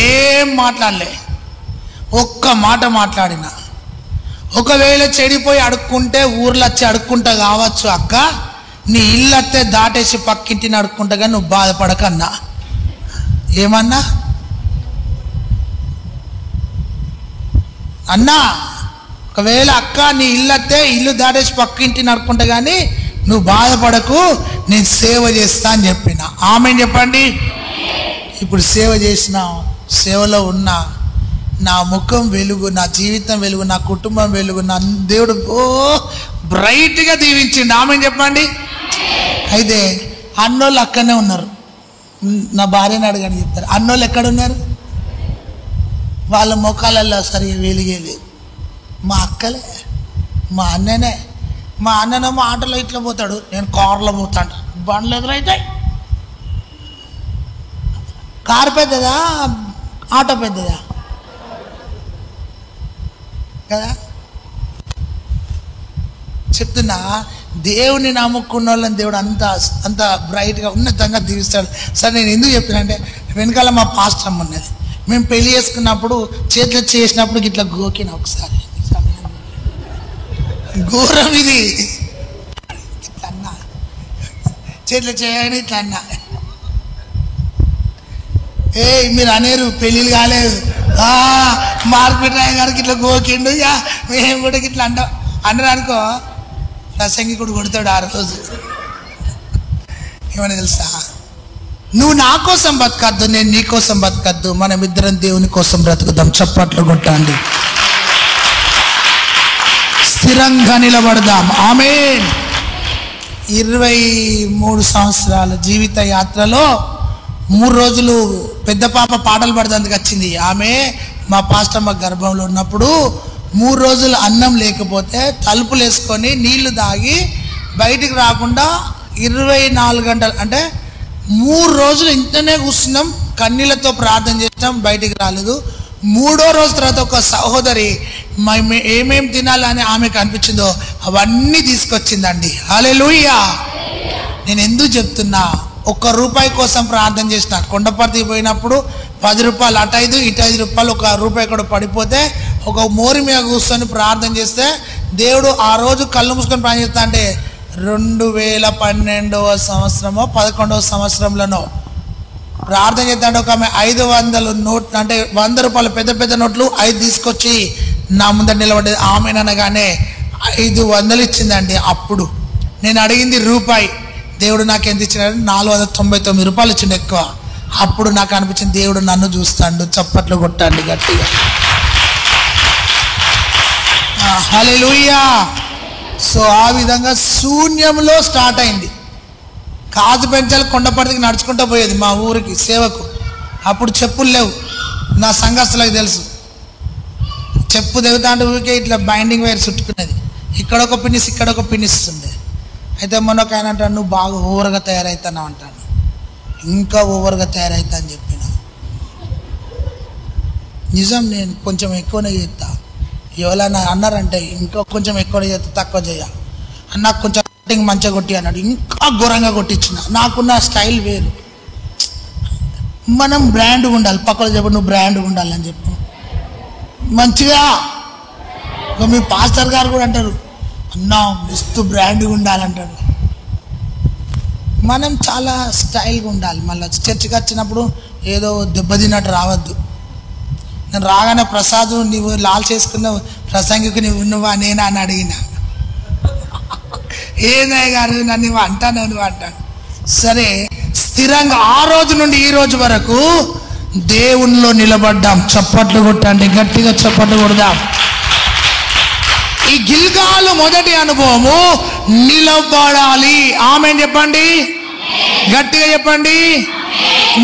ఏం మాట్లాడలే, ఒక్క మాట మాట్లాడినా. ఒకవేళ చెడిపోయి అడుక్కుంటే ఊర్లో వచ్చి అడుక్కుంటా కావచ్చు అక్క, నీ ఇల్లు వస్తే దాటేసి పక్కింటిని అడుక్కుంటా, నువ్వు బాధపడకన్నా. ఏమన్నా అన్నా, ఒకవేళ అక్క నీ ఇల్లు వస్తే ఇల్లు దాటేసి పక్కింటిని అడుక్కుంటా కానీ నువ్వు బాధపడకు, నేను సేవ చేస్తా అని చెప్పిన. ఆమె చెప్పండి. ఇప్పుడు సేవ చేసిన, సేవలో ఉన్నా, నా ముఖం వెలుగు, నా జీవితం వెలుగు, నా కుటుంబం వెలుగు, నా దేవుడు బ్రైట్గా దీవించిండు. ఆమె చెప్పండి. అయితే అన్నోళ్ళు అక్కడనే ఉన్నారు. నా భార్యని అడగని చెప్తారు, అన్నోళ్ళు ఎక్కడున్నారు? వాళ్ళ ముఖాలలో సరిగా వెలిగేలేదు. మా అక్కలే, మా అన్ననే. మా అన్ననేమో ఆటోలో ఇట్లా పోతాడు, నేను కారులో పోతాడు. బండ్లు ఎదురైతాయి. కారు పెద్దదా, ఆటో పెద్దదా కదా? చెప్తున్నా, దేవుని నమ్ముకున్న వాళ్ళని దేవుడు అంత బ్రైట్గా ఉన్నతంగా దీవిస్తాడు. సరే, నేను ఎందుకు చెప్పిన అంటే, వెనకాల మా పాస్టర్ అమ్మ ఉన్నది. మేము పెళ్లి చేసుకున్నప్పుడు చేతిలో చేసినప్పుడు ఇట్లా గోకిన ఒకసారి, ఘోరం ఇది. ఇట్లా అన్నా, చేతిలో చేయని ఇట్లా అన్నా. మీరు అనేరు పెళ్ళిళ్ళు కాలేదు, మార్కెట్ రాయ గారికి ఇట్లా గోకిండు, ఇక మేము కూడా ఇట్లా అన్నారు అనుకో, ప్రసంగికుడు కొడతాడు ఆ రోజు. ఏమన్నా తెలుసా? నువ్వు నా కోసం బతకద్దు, నేను నీ కోసం బతకద్దు, మనం ఇద్దరం దేవుని కోసం బ్రతుకుదాం. చప్పట్లు కొట్టండి, స్థిరంగా నిలబడదాం. ఆమేన్. 23 సంవత్సరాల జీవిత యాత్రలో 3 రోజులు పెద్ద పాప పాటలు పడడానికి వచ్చింది. ఆమె మా పాస్టమ్మ గర్భంలో ఉన్నప్పుడు 3 రోజులు అన్నం లేకపోతే తలుపులు వేసుకొని నీళ్లు తాగి బయటికి రాకుండా 24 గంటలు, అంటే 3 రోజులు ఇంటనే కూర్చున్నాం, కన్నీళ్లతో ప్రార్థన చేసినాం, బయటికి రాలేదు. 3వ రోజు తర్వాత ఒక సహోదరి ఏమేమి తినాలని ఆమెకు అనిపించిందో అవన్నీ తీసుకొచ్చిందండి. హల్లెలూయా. నేను ఎందుకు చెప్తున్నా, ₹1 కోసం ప్రార్థన చేసిన. కొండపర్తికి పోయినప్పుడు 10 రూపాయలు అటు 5 ఇటు 5 రూపాయలు, ₹1 కూడా పడిపోతే ఒక మోరి మీద కూర్చొని ప్రార్థన చేస్తే దేవుడు ఆ రోజు కళ్ళు మూసుకొని ప్రార్థన చేస్తా అంటే 2012వ సంవత్సరమో 11వ సంవత్సరంలోనో ప్రార్థన చేస్తాడు. ఒక ఆమె 500 నోట్లు, అంటే ₹100 పెద్ద పెద్ద నోట్లు 5 తీసుకొచ్చి నా ముందర నిలబడ్డది. ఆమె అనగానే 500 ఇచ్చిందండి. అప్పుడు నేను అడిగింది ₹1. దేవుడు నాకు ఎంత ఇచ్చినాడు? ₹499 ఇచ్చిండు ఎక్కువ. అప్పుడు నాకు అనిపించింది దేవుడు నన్ను చూస్తాడు. చప్పట్లు కొట్టండి గట్టిగా. హల్లెలూయా. సో ఆ విధంగా శూన్యంలో స్టార్ట్ అయింది. కాజు పెంచాలి కొండపర్తికి నడుచుకుంటూ పోయేది మా ఊరికి సేవకు. అప్పుడు చెప్పులు లేవు, నా సంఘస్థులకు తెలుసు. చెప్పు తెగుతా అంటే ఊరికే ఇట్లా బైండింగ్ వైర్ చుట్టుకునేది, ఇక్కడ ఒక పిన్నిస్ ఇక్కడ ఒక పిన్నిస్ ఉంది. అయితే మొన్న ఒక ఆయన అంటాడు, నువ్వు బాగా ఓవర్గా తయారవుతున్నావు అంటాను. ఇంకా ఓవర్గా తయారవుతా అని చెప్పిన. నిజం, నేను కొంచెం ఎక్కువనే చేస్తా. ఎవరైనా అన్నారంటే ఇంకా కొంచెం ఎక్కువ చేస్తా, తక్కువ చేయ. నాకు కొంచెం కటింగ్ మంచిగా కొట్టి అన్నాడు, ఇంకా ఘోరంగా కొట్టించిన. నాకున్న స్టైల్ వేరు. మనం బ్రాండ్గా ఉండాలి. పక్కన చెప్పు, నువ్వు బ్రాండ్గా ఉండాలని చెప్పు మంచిగా. మీ పాస్టర్ గారు కూడా అంటారు, అన్నా మస్తు బ్రాండ్గా ఉండాలంటాడు. మనం చాలా స్టైల్గా ఉండాలి. మళ్ళీ చర్చికి వచ్చినప్పుడు ఏదో దెబ్బతిన్నట్టు రావద్దు. నేను రాగానే ప్రసాద్ నువ్వు లాల్ చేసుకున్నావు, ప్రసంగికు నువ్వా నేనా అని అడిగిన. ఏదయ్య గారు నన్ను నువ్వు అంటాను, నువ్వు అంటాను. సరే, స్థిరంగా ఆ రోజు నుండి ఈ రోజు వరకు దేవునిలో నిలబడ్డాం. చప్పట్లు కొట్టండి, గట్టిగా చప్పట్లు కొడదాం. ఈ గిల్గాలు మొదటి అనుభవము నిలబడాలి. ఆమేన్ చెప్పండి, గట్టిగా చెప్పండి.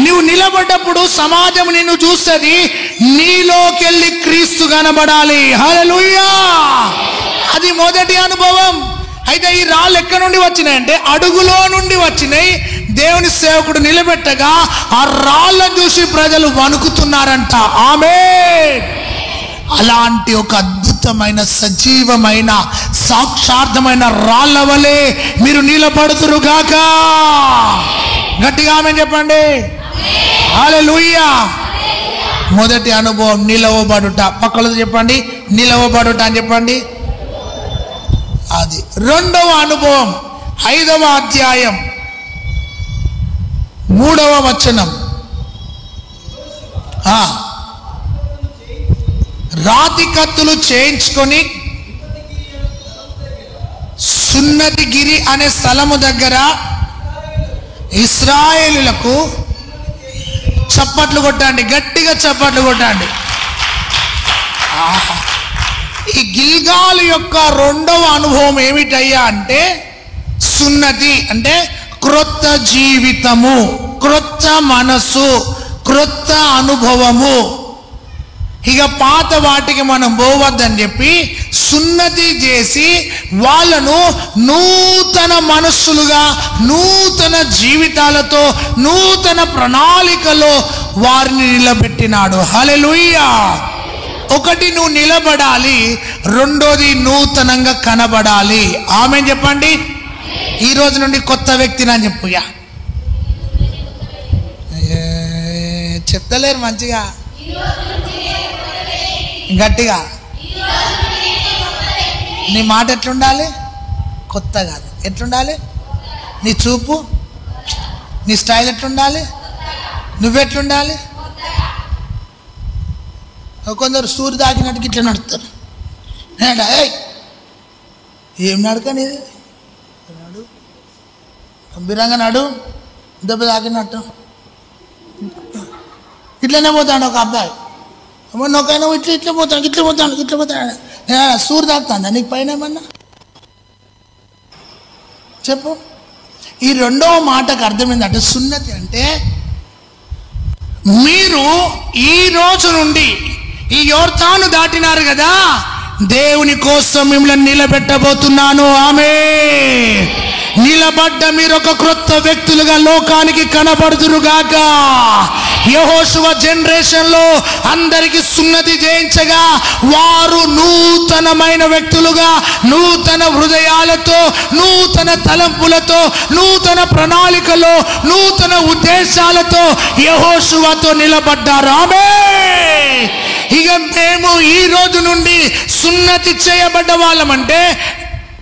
నువ్వు నిలబడ్డప్పుడు సమాజం నిన్ను చూస్తుంది, నీలోకెళ్ళి క్రీస్తు కనబడాలి. హల్లెలూయా, అది మొదటి అనుభవం. అయితే ఈ రాళ్ళు ఎక్కడి నుండి వచ్చినాయంటే అడుగులో నుండి వచ్చినాయి. దేవుని సేవకుడు నిలబెట్టగా ఆ రాళ్ళను చూసి ప్రజలు వణుకుతున్నారంట. ఆమేన్. అలాంటి ఒక అద్భుతమైన సజీవమైన సాక్షార్థమైన రాళ్ళ వలె మీరు నిలబడుతురుగాక. గట్టిగా ఆమేన్ చెప్పండి. హల్లెలూయా. మొదటి అనుభవం నిలవబడుట. పక్కలతో చెప్పండి, నిలవబడుట అని చెప్పండి. అది రెండవ అనుభవం 5వ అధ్యాయం 3వ వచనం. రాతి కత్తులు చేయించుకొని సున్నతిగిరి అనే స్థలము దగ్గర ఇశ్రాయేలులకు చప్పట్లు కొట్టండి, గట్టిగా చప్పట్లు కొట్టండి. ఈ గిల్గాలు యొక్క రెండవ అనుభవం ఏమిటయ్యా అంటే సున్నతి అంటే క్రొత్త జీవితము, క్రొత్త మనసు, క్రొత్త అనుభవము. ఇక పాత వాటికి మనం పోవద్దని చెప్పి సున్నతి చేసి వాళ్ళను నూతన మనస్సులుగా, నూతన జీవితాలతో, నూతన ప్రణాళికలో వారిని నిలబెట్టినాడు. హల్లెలూయా. ఒకటి నువ్వు నిలబడాలి, రెండోది నూతనంగా కనబడాలి. ఆమేన్ చెప్పండి. ఈ రోజు నుండి కొత్త వ్యక్తిని అని చెప్పుయా. చెప్తలేరు మంచిగా, గట్టిగా. నీ మాట ఎట్లుండాలి? కొత్త కాదు, ఎట్లుండాలి? నీ చూపు, నీ స్టైల్ ఎట్లుండాలి? నువ్వెట్లుండాలి? కొందరు సూర్యు దాకినట్టుకి ఇట్లా నడుస్తారు. ఏం నడకని నడు, గంభీరంగా నడు, దెబ్బ తాకినట్టు ఇట్లనే పోతాడు ఒక అబ్బాయి. నొక్కైనా ఇట్లా ఇట్లా పోతాడు, ఇట్లా పోతాడు, ఇట్లా పోతాడు. సూర్యు తాకుతుందా నీకు పైన ఏమన్నా? చెప్పు. ఈ రెండవ మాటకు అర్థమైందంటే సున్నతి అంటే మీరు ఈ రోజు నుండి ఈ యోర్దాను దాటినారు కదా, దేవుని కోసం మిమ్మల్ని నిలబెట్టబోతున్నాను. ఆమేన్. నిలబడ్డ మీరు ఒక క్రొత్త వ్యక్తులుగా లోకానికి కనబడుదురుగాక. యెహోషువ జనరేషన్ లో అందరికి సున్నతి చేయించగా వారు నూతనమైన వ్యక్తులుగా, నూతన హృదయాలతో, నూతన తలంపులతో, నూతన ప్రణాళికలో, నూతన ఉద్దేశాలతో యెహోషువతో నిలబడ్డారు. ఆమేన్. ఇక మేము ఈ రోజు నుండి సున్నతి చేయబడ్డ వాళ్ళమంటే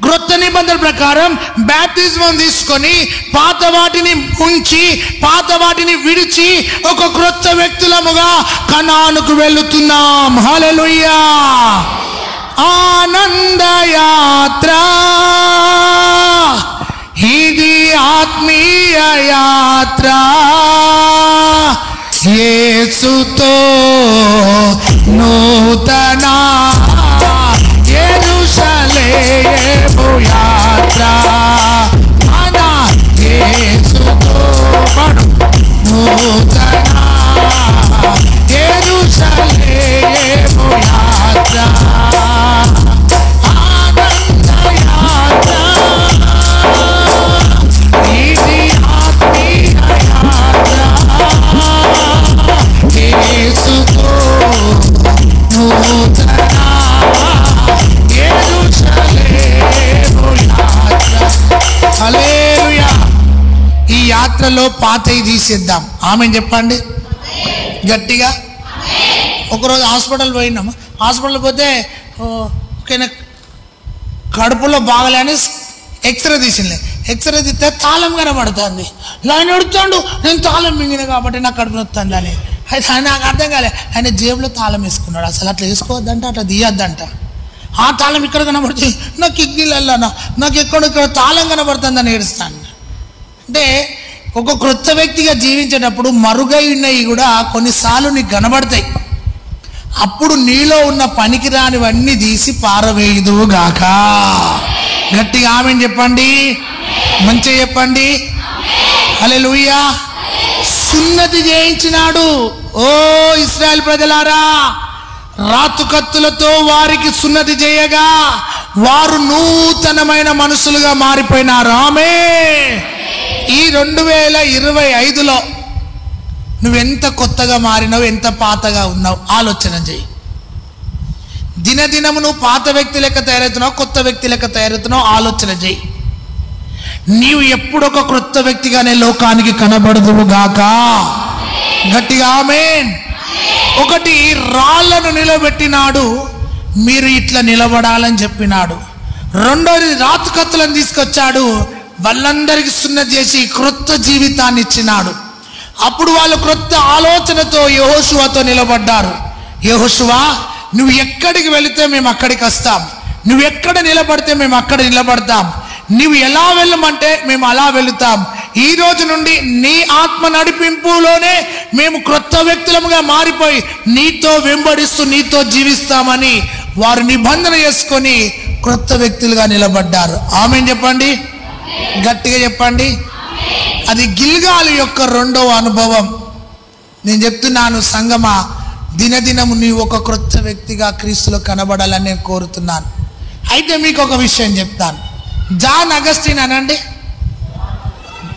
క్రొత్త నిబంధన ప్రకారం బాప్తిజం తీసుకొని పాత వాటిని ఉంచి, పాత వాటిని విడిచి ఒక క్రొత్త వ్యక్తులముగా కనానుకు వెళుతున్నాం. హల్లెలూయా. ఆనందయాత్ర ఇది, ఆత్మీయ యాత్ర. యేసుతో నూతన యెరూషలేము యాత్ర. మన యేసుతో నూతన యెరూషలేము యాత్ర. ఆనంద యాత్ర ఇది, ఆత్మీయ యాత్ర. యేసుతో నూతన యెరూషలేము యాత్ర. హల్లెలూయా. ఈ యాత్రలో పాతయి తీసేద్దాం. ఆమేన్ చెప్పండి గట్టిగా. ఒకరోజు హాస్పిటల్ పోయినాము. హాస్పిటల్ పోతే ఓకేనా, కడుపులో బాగలేని ఎక్స్రే తీసిండే. ఎక్స్రే తీస్తే తాళం కనబడుతుంది. లైన్ ఎడుతాడు, నేను తాళం మింగిన కాబట్టి నాకు కడుపు నొస్తుంది అని. అయితే నాకు అర్థం కాలే, ఆయన జేబులో తాళం వేసుకున్నాడు. అసలు అట్లా వేసుకోవద్దంట, అట్లా తీయద్దంట. ఆ తాళం ఇక్కడ కనబడుతుంది, నా కిడ్నీలన్నా నాకు ఎక్కడెక్కడ తాళం కనబడుతుందని ఏడుస్తాను. అంటే ఒక క్రొత్త వ్యక్తిగా జీవించేటప్పుడు మరుగై ఉన్నవి కూడా కొన్నిసార్లు నీకు కనబడతాయి. అప్పుడు నీలో ఉన్న పనికిరానివన్నీ తీసి పారవేయుదువుగాక. గట్టిగా ఆమేన్ చెప్పండి, మంచిగా చెప్పండి. హల్లెలూయా. సున్నతి చేయించినాడు. ఓ ఇశ్రాయేలు ప్రజలారా, రాతు కత్తులతో వారికి సున్నతి చేయగా వారు నూతనమైన మనుషులుగా మారిపోయినారు. ఆమేన్. ఈ 2025లో నువ్వెంత కొత్తగా మారినావు, ఎంత పాతగా ఉన్నావు ఆలోచన చేయి. దినదినము నువ్వు పాత వ్యక్తి లెక్క తయారవుతున్నావు, కొత్త వ్యక్తి లెక్క తయారవుతున్నావు ఆలోచన చేయి. నీవు ఎప్పుడొక క్రొత్త వ్యక్తిగానే లోకానికి కనబడదువుగాక. గట్టిగా ఆమేన్. ఒకటి, రాళ్లను నిలబెట్టినాడు, మీరు ఇట్లా నిలబడాలని చెప్పినాడు. రెండోది, రాతు కత్తులను తీసుకొచ్చాడు, వాళ్ళందరికీ సున్నతి చేసి క్రొత్త జీవితాన్ని ఇచ్చినాడు. అప్పుడు వాళ్ళు క్రొత్త ఆలోచనతో యెహోషువతో నిలబడ్డారు. యెహోషువా, నువ్వు ఎక్కడికి వెళితే మేము అక్కడికి వస్తాం, నువ్వు ఎక్కడ నిలబడితే మేము అక్కడ నిలబడతాం, నువ్వు ఎలా వెళ్ళమంటే మేము అలా వెళుతాం. ఈ రోజు నుండి నీ ఆత్మ నడిపింపులోనే మేము క్రొత్త వ్యక్తులముగా మారిపోయి నీతో వెంబడిస్తూ నీతో జీవిస్తామని వారు నిబంధన చేసుకొని క్రొత్త వ్యక్తులుగా నిలబడ్డారు. ఆమేన్ చెప్పండి, గట్టిగా చెప్పండి. అది గిల్గాలు యొక్క రెండవ అనుభవం. నేను చెప్తున్నాను సంగమా, దినదినము నీవు ఒక క్రొత్త వ్యక్తిగా క్రీస్తులో కనబడాలని నేను కోరుతున్నాను. అయితే మీకు ఒక విషయం చెప్తాను. జాన్ అగస్టిన్ అనండి,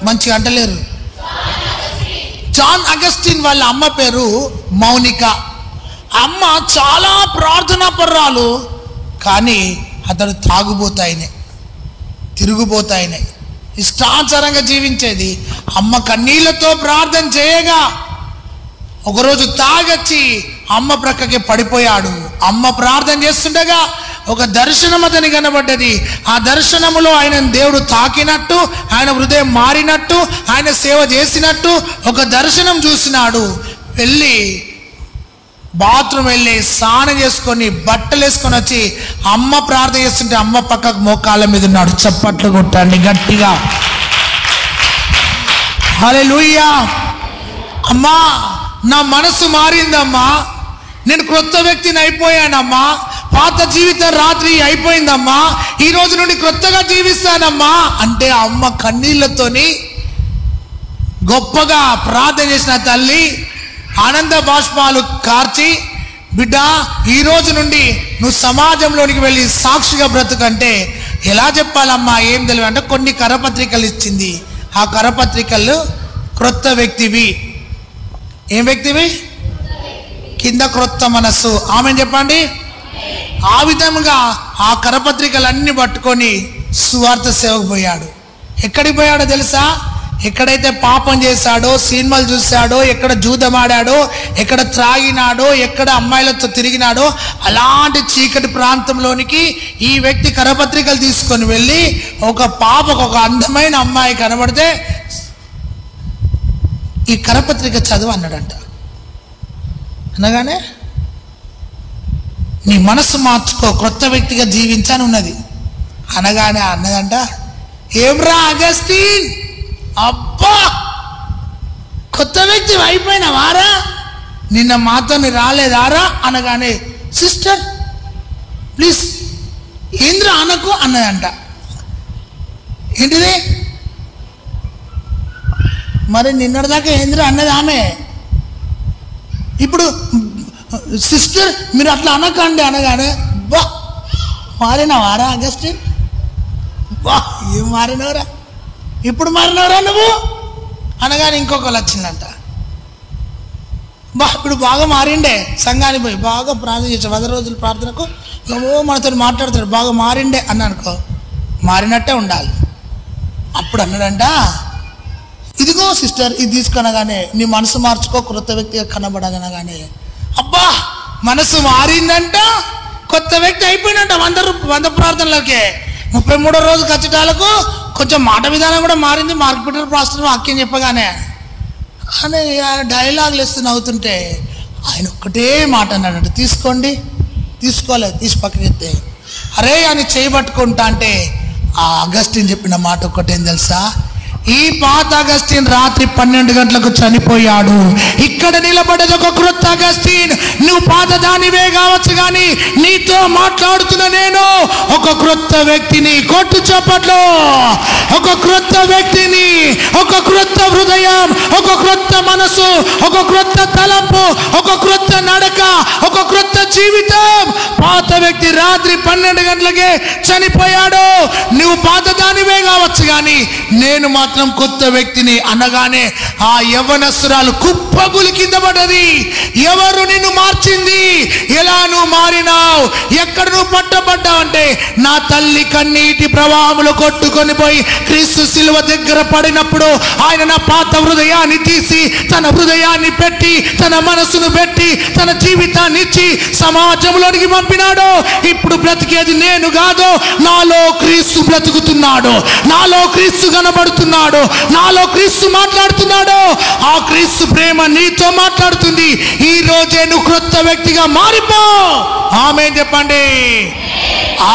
మంచిగా అంటలేరు. జాన్ అగస్టిన్ వాళ్ళ అమ్మ పేరు మౌనిక. అమ్మ చాలా ప్రార్థనా పర్రాలు, కానీ అతడు తాగుబోతాయినే, తిరుగుబోతాయినే, ఇష్టాచారంగా జీవించేది. అమ్మ కన్నీళ్లతో ప్రార్థన చేయగా ఒకరోజు తాగొచ్చి అమ్మ ప్రక్కకి పడిపోయాడు. అమ్మ ప్రార్థన చేస్తుండగా ఒక దర్శనం అతని కనబడ్డది. ఆ దర్శనములో ఆయన దేవుడు తాకినట్టు, ఆయన హృదయం మారినట్టు, ఆయన సేవ చేసినట్టు ఒక దర్శనం చూసినాడు. వెళ్ళి బాత్రూమ్ వెళ్ళి స్నానం చేసుకొని బట్టలు వేసుకొని వచ్చి అమ్మ ప్రార్థన చేస్తుంటే అమ్మ పక్కకు మోకాళ్ళ మీద ఉన్నాడు. చప్పట్లు కొట్టండి గట్టిగా. హల్లెలూయా. అమ్మా, నా మనసు మారిందమ్మా, నేను క్రొత్త వ్యక్తిని అయిపోయానమ్మా, పాత జీవితం రాత్రి అయిపోయిందమ్మా, ఈ రోజు నుండి క్రొత్తగా జీవిస్తానమ్మా అంటే అమ్మ కన్నీళ్లతోని గొప్పగా ప్రార్థన చేసిన తల్లి ఆనంద బాష్పాలు కార్చి, బిడ్డ ఈ రోజు నుండి నువ్వు సమాజంలోనికి వెళ్ళి సాక్షిగా బ్రతుకంటే ఎలా చెప్పాలమ్మా, ఏం తెలియదు అంటే కొన్ని కరపత్రికలు ఇచ్చింది. ఆ కరపత్రికలు క్రొత్త వ్యక్తివి. ఏం వ్యక్తివి? కింద క్రొత్త మనస్సు. ఆమెను చెప్పండి. ఆ విధంగా ఆ కరపత్రికలన్నీ పట్టుకొని సువార్త సేవకు పోయాడు. ఎక్కడికి పోయాడో తెలుసా? ఎక్కడైతే పాపం చేశాడో, సినిమాలు చూశాడో, ఎక్కడ జూదమాడాడో, ఎక్కడ త్రాగినాడో, ఎక్కడ అమ్మాయిలతో తిరిగినాడో అలాంటి చీకటి ప్రాంతంలోనికి ఈ వ్యక్తి కరపత్రికలు తీసుకొని వెళ్ళి ఒక పాపకు, ఒక అందమైన అమ్మాయి కనబడితే ఈ కరపత్రిక చదువు అన్నాడంట. అనగానే నీ మనసు మార్చుకో, క్రొత్త వ్యక్తిగా జీవించని ఉన్నది. అనగానే అన్నదంట, ఏమ్రా అగస్టిన్, అబ్బా కొత్త వ్యక్తి అయిపోయినావారా, నిన్న మాతో రాలేదారా అనగానే, సిస్టర్ ప్లీజ్ ఏంద్ర అనకు అన్నదంట. ఏంటిది మరి నిన్నటిదాకా ఏంద్ర అన్నది ఆమె. ఇప్పుడు సిస్టర్ మీరు అట్లా అనకండి అనగానే, బా మారినవారా అగస్టిన్, బా ఏం మారినవరా, ఇప్పుడు మారినవరా నువ్వు అనగానే ఇంకొకరు వచ్చిందంట. బా ఇప్పుడు బాగా మారిండే, సంఘానికి పోయి బాగా ప్రార్థన చేసావు, 10 రోజుల ప్రార్థనకు మనతో మాట్లాడుతాడు, బాగా మారిండే అన్న అనుకో, మారినట్టే ఉండాలి. అప్పుడు అన్నాడంట, ఇదిగో సిస్టర్ ఇది తీసుకొనగానే నీ మనసు మార్చుకో, క్రొత్త వ్యక్తిగా కనబడగనగానే అబ్బా మనసు మారిందంట, కొత్త వ్యక్తి అయిపోయినంట. 100 ప్రార్థనలకే 33వ రోజు కచ్చటాలకు కొంచెం మాట విధానం కూడా మారింది. మార్కెటర్ పాస్టర్ వాక్యం చెప్పగానే అని డైలాగులు వేస్తూ నవ్వుతుంటే ఆయన ఒక్కటే మాట అన్నాడంట, తీసుకోండి. తీసుకోలేదు, తీసి పక్కకి ఎత్తే అరే అని చేయబట్టుకుంటా అంటే ఆ అగస్టిన్ చెప్పిన మాట ఒక్కటేం తెలుసా, ఈ పాత అగస్టిన్ రాత్రి 12 గంటలకు చనిపోయాడు. ఇక్కడ నిలబడేది ఒక క్రొత్త అగస్టిన్. నువ్వు పాత దానివే కావచ్చు, కానీ నీతో మాట్లాడుతున్న నేను ఒక క్రొత్త వ్యక్తిని. కొట్టు చప్పట్లో. ఒక క్రొత్త వ్యక్తిని, ఒక క్రొత్త హృదయం, ఒక క్రొత్త మనసు, ఒక క్రొత్త తలంపు, ఒక క్రొత్త నడక, ఒక క్రొత్త జీవితం. పాత వ్యక్తి రాత్రి 12 గంటలకే చనిపోయాడు. నువ్వు పాత దానివే కావచ్చు, కానీ నేను మాత్రం కొత్త వ్యక్తిని అనగానే ఆ యవ్వనస్తురాలు కుప్పగులి కింద పడ్డది. ఎవరు నిన్ను మార్చింది? ఎలా నువ్వు మారినావు? ఎక్కడ నువ్వు పట్టబడ్డావు అంటే, నా తల్లి కన్నీటి ప్రవాహములు కొట్టుకొని పోయి క్రీస్తు శిలువ దగ్గర పడినప్పుడు ఆయన నా పాత హృదయాన్ని తీసి తన హృదయాన్ని పెట్టి, తన మనసును పెట్టి, తన జీవితాన్ని ఇచ్చి సమాజంలోనికి పంపినాడు. ఇప్పుడు బ్రతికేది నేను కాదు, నాలో క్రీస్తు బ్రతుకుతున్నాడు, నాలో క్రీస్తు కనబడుతున్నాడు, నాలో క్రీస్తు మాట్లాడుతున్నాడు. ఆ క్రీస్తు ప్రేమ నీతో మాట్లాడుతుంది. ఈ రోజే నువ్వు క్రొత్త వ్యక్తిగా మారిపో. ఆమేన్ చెప్పండి.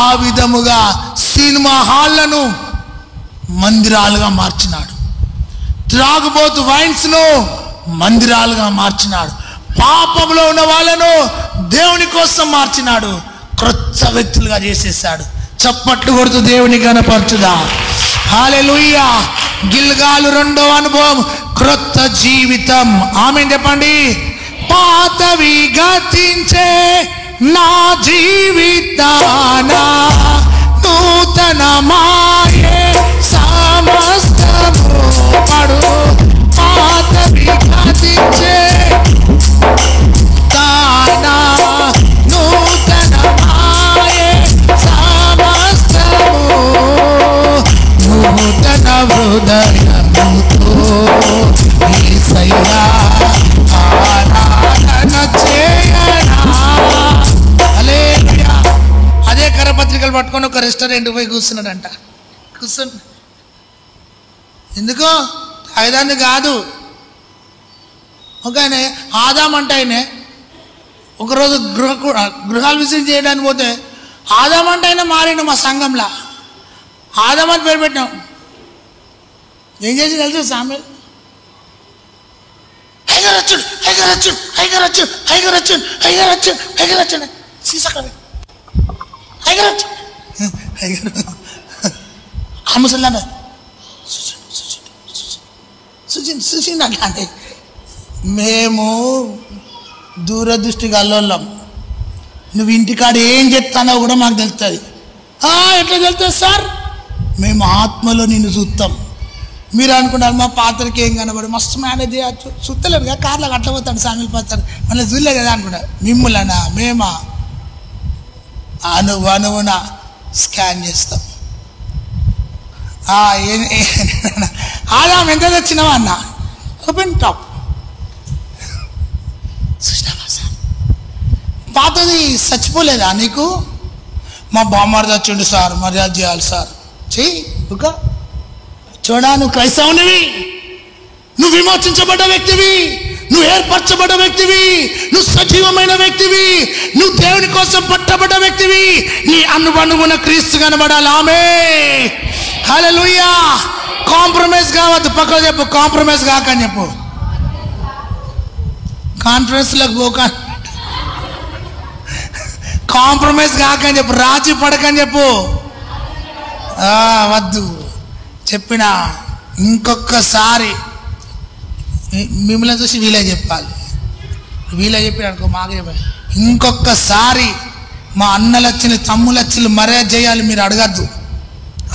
ఆ విధముగా సినిమా హాళ్లను మందిరాలుగా మార్చినాడు. త్రాగుబోతు వైన్స్ ను మందిరాలుగా మార్చినాడు. పాపంలో ఉన్న వాళ్ళను దేవుని కోసం మార్చినాడు. క్రొత్త వ్యక్తులుగా చేసేసాడు. చప్పట్లు కొడుతూ దేవుని గణపరచుదా. హల్లెలూయా. గిల్గాలు రెండవ అనుభవం, క్రొత్త జీవితం. ఆమేన్ చెప్పండి. పాతవి గతించే నా జీవితాన నూతన మాయే సమస్తము పడు. పాతవి గతించే తానా నూతన మాయే సమస్తము. నూతన హృదయముతో యేసయ్యా ఆరాధన చేయనా. హల్లెలూయా. అదే కరపత్రికలు పట్టుకొని ఒక రెస్టారెంట్ పోయి కూర్చున్నాడంట. కూర్చొని ఎందుకో ఐదాన్ని కాదు. ఒక ఆయన ఆదాం అంటే ఆయనే ఒకరోజు గృహాలు విజిట్ చేయడానికి పోతే ఆదాం అంటే ఆయన మారిండు. మా సంఘంలో ఆదాం అని పేరు పెట్టినాం. ఏం చేసి తెలుసు సామెల్? అంటే మేము దూరదృష్టి గల్లోళ్ళం. నువ్వు ఇంటికాడ ఏం చెప్తానో కూడా మాకు తెలుస్తుంది. ఎట్లా తెలుస్తుంది సార్? మేము ఆత్మలో నిన్ను చూస్తాం. మీరు అనుకుంటారు మా పాత్రకి ఏం కనబడు, మస్తు మేనేజ్ చేయచ్చు. చూస్తలేరు కదా, కార్లో అట్లా పోతాడు సామిల్ పాత్ర, మళ్ళీ చూడలే కదా అనుకుంటారు. మిమ్ములనా మేమా అనువున స్కాన్ చేస్తాం. ఆదాం ఎంత తెచ్చినావా అన్న? Open top. పాతది చచ్చిపోలేదా నీకు? మా బామ్మారు చచ్చిండు సార్, మర్యాద చేయాలి సార్. చెయ్యి ఇంకా చూడా. నువ్వు క్రైస్తవునివి, నువ్వు విమోచించబడ్డ వ్యక్తివి, నువ్వు ఏర్పరచబడ్డ వ్యక్తివి, నువ్వు సజీవమైన వ్యక్తివి, నువ్వు దేవుని కోసం పట్టబడ్డ వ్యక్తివి. నీ అనువనువున క్రీస్తు కనబడాలి. ఆమేన్. హల్లెలూయా. కాంప్రమైజ్ కావద్దు. పక్కన చెప్పు, కాంప్రమైజ్ కాకని చెప్పు. కాన్ఫరెన్స్లకు పోక కాంప్రమైజ్ కాకని చెప్పు. రాజీ పడకని చెప్పు. వద్దు చెప్పిన ఇంకొకసారి మిమ్మల్ని చూసి వీలే చెప్పాలి. వీలే చెప్పి అనుకో, మాకు చెప్పాలి. ఇంకొకసారి మా అన్నలు వచ్చిన తమ్ములు వచ్చి మర్యాద చేయాలి, మీరు అడగద్దు.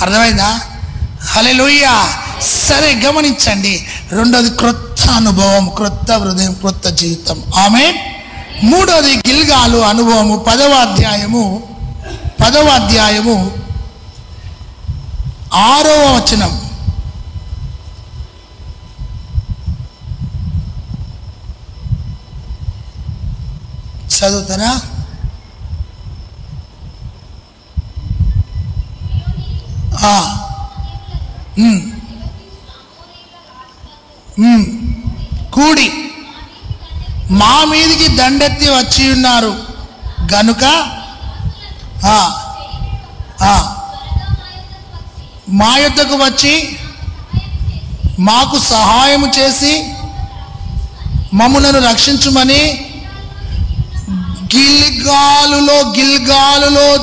అర్థమైందా? హల్లెలూయా. సరే, గమనించండి. రెండోది క్రొత్త అనుభవం, క్రొత్త హృదయం, క్రొత్త జీవితం. ఆమేన్. మూడోది గిల్గాలు అనుభవము. 10వ అధ్యాయము 6వ వచనం. చదువుతారా? కూడి మా మీదికి దండెత్తి వచ్చి ఉన్నారు గనుక మా యొద్దకు వచ్చి మాకు సహాయము చేసి మమ్ములను రక్షించుమని గిల్గాలులో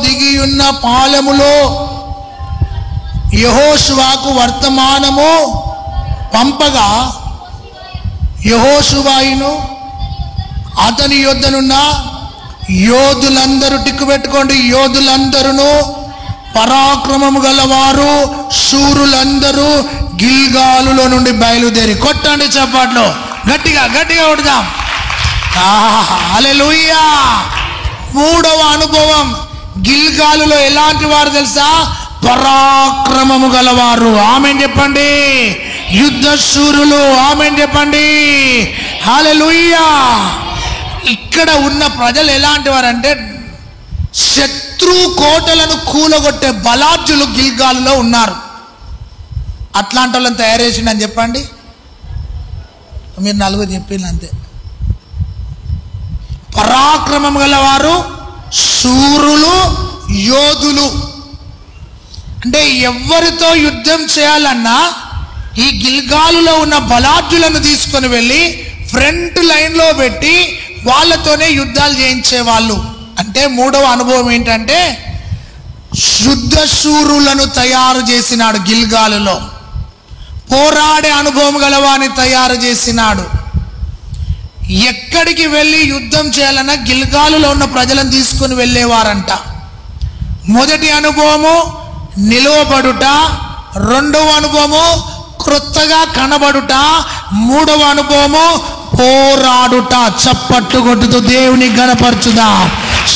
దిగియున్న పాలెములో యెహోషువకు వర్తమానము పంపగా యెహోషువయును అతని యొద్దనున్న యోధులందరూ, టిక్కుపెట్టుకోండి, యోధులందరూ పరాక్రమము గలవారు శూరులందరూ గిల్గాలులో నుండి బయలుదేరి. కొట్టండి చప్పట్లు, గట్టిగా గట్టిగా కొడదాం. హల్లెలూయా. మూడవ అనుభవం, గిల్గాలులో ఎలాంటి వారు తెలుసా? పరాక్రమము గలవారు. ఆమేన్ చెప్పండి. యుద్ధ శూరులు. ఆమేన్ చెప్పండి. హల్లెలూయా. ఇక్కడ ఉన్న ప్రజలు ఎలాంటి వారంటే శత్రు కోటలను కూలగొట్టే బలాఢ్యులు గిల్గాలులో ఉన్నారు. అట్లాంటి వాళ్ళని తయారు చేసిండని చెప్పండి. మీరు నలుగురు చెప్పింది అంతే. పరాక్రమం గలవారు, శూరులు, యోధులు. అంటే ఎవరితో యుద్ధం చేయాలన్నా ఈ గిల్గాలులో ఉన్న బలాఢ్యులను తీసుకొని వెళ్ళి ఫ్రంట్ లైన్లో పెట్టి వాళ్ళతోనే యుద్ధాలు చేయించేవాళ్ళు. అంటే మూడవ అనుభవం ఏంటంటే శుద్ధ శూరులను తయారు చేసినాడు. గిల్గాలులో పోరాడే అనుభవం గలవాని తయారు చేసినాడు. ఎక్కడికి వెళ్ళి యుద్ధం చేయాలన్నా గిల్గాలులో ఉన్న ప్రజలను తీసుకొని వెళ్ళేవారంట. మొదటి అనుభవము నిలువబడుట, రెండవ అనుభవము క్రొత్తగా కనబడుట, మూడవ అనుభవము పోరాడుట. చప్పట్లు కొట్టుతూ దేవుని గణపరచుదా.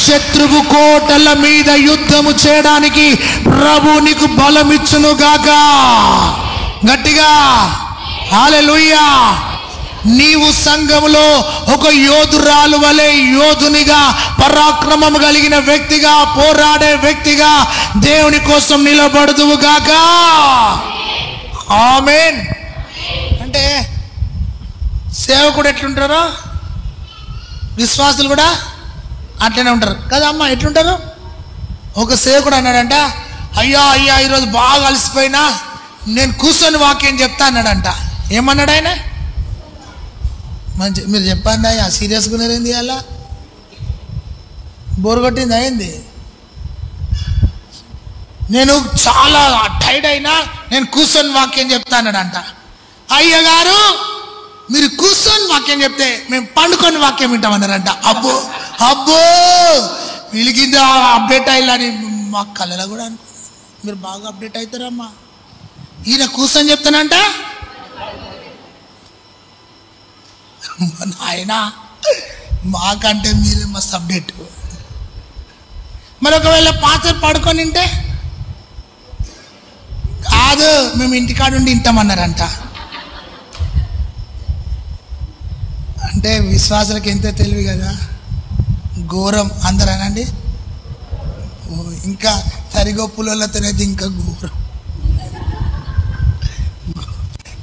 శత్రువు కోటల మీద యుద్ధము చేయడానికి ప్రభు నీకు బలమిచ్చును గాక. గట్టిగా హల్లెలూయా. నీవు సంఘములో ఒక యోధురాలు వలె, యోధునిగా, పరాక్రమము కలిగిన వ్యక్తిగా, పోరాడే వ్యక్తిగా దేవుని కోసం నిలబడుదువు గాక. ఆమేన్. అంటే సేవకుడు ఎట్లుంటారో విశ్వాసులు కూడా అట్లనే ఉంటారు కదా అమ్మ. ఎట్లుంటారు? ఒక సేవకుడు అన్నాడంట, అయ్యా అయ్యా ఈరోజు బాగా అలసిపోయినా నేను కూర్చొని వాక్యం చెప్తా అన్నాడంట. ఏమన్నాడు ఆయన? మంచి మీరు చెప్పండి అయ్యా, సీరియస్గా నేరేంది అలా బోర్ కొట్టింది అయింది. నేను చాలా టైర్డ్ అయినా నేను కూర్చొని వాక్యం చెప్తా అన్నాడంట. అయ్యగారు మీరు కూర్చొని వాక్యం చెప్తే మేము పండుకొని వాక్యం వింటామన్నారంట. అబ్బో అబ్బో వెలిగింది అప్డేట్ అయ్యాలని మా కళ్ళలో కూడా అనుకో. మీరు బాగా అప్డేట్ అవుతారమ్మా. ఈయన కూర్చొని చెప్తానంట. ఆయన మాకంటే మీరే మస్తు అప్డేట్. మరి ఒకవేళ పాత్ర పడుకొని ఉంటే కాదు, మేము ఇంటికాడుండి వింటామన్నారంట. అంటే విశ్వాసులకు ఎంత తెలివి కదా. ఘోరం అందరూ అనండి. ఇంకా సరిగొప్పులతోనైతే ఇంకా ఘోరం.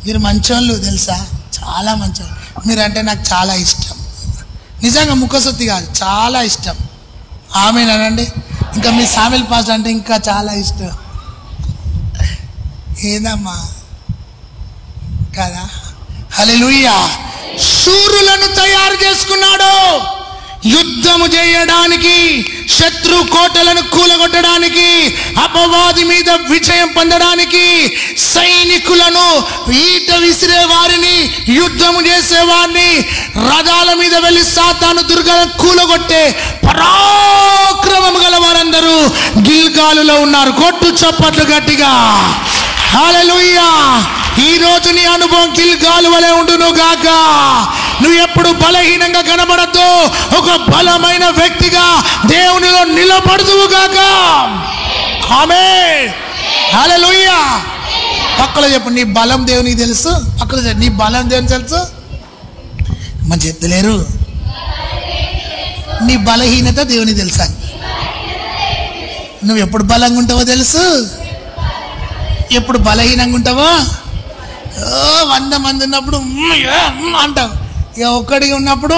మీరు మంచోళ్ళు తెలుసా, చాలా మంచోళ్ళు. మీరంటే నాకు చాలా ఇష్టం. నిజంగా ముఖసొత్తి కాదు, చాలా ఇష్టం. ఆమెనండి. ఇంకా మీ సామిల్ పాస్ అంటే ఇంకా చాలా ఇష్టం. ఏదమ్మా కదా. హల్లెలూయా. శూరులను తయారు చేసుకున్నాడు యుద్ధము చేయడానికి, శత్రు కోటలను కూలగొట్టడానికి, అపవాది మీద విజయం పొందడానికి, సైనికులను, ఈట విసిరే వారిని, యుద్ధము చేసేవారిని, రథాల మీద వెళ్ళి సాతాను దుర్గలను కూలగొట్టే పరాక్రమం గల వారందరూ గిల్గాలులో ఉన్నారు. కొట్టు చప్పట్లు గట్టిగా. హల్లెలూయా. ఈ రోజు నీ అనుభవం గిల్గాలు వలె ఉండును గాక. నువ్వు ఎప్పుడు బలహీనంగా కనబడద్దు, ఒక బలమైన వ్యక్తిగా దేవునిలో నిలబడుదువు గాక. ఆమేన్. హల్లెలూయా. పక్కలో చెప్పు, నీ బలం దేవునికి తెలుసు. పక్కలో చెప్పు, నీ బలం దేవునికి తెలుసు. మంచి చెప్తలేరు. నీ బలహీనత దేవునికి తెలుసా? నువ్వు ఎప్పుడు బలంగా ఉంటావో తెలుసు, ఎప్పుడు బలహీనంగా ఉంటావో. 100 మంది ఉన్నప్పుడు అంటావు, ఇక ఒక్కడిగా ఉన్నప్పుడు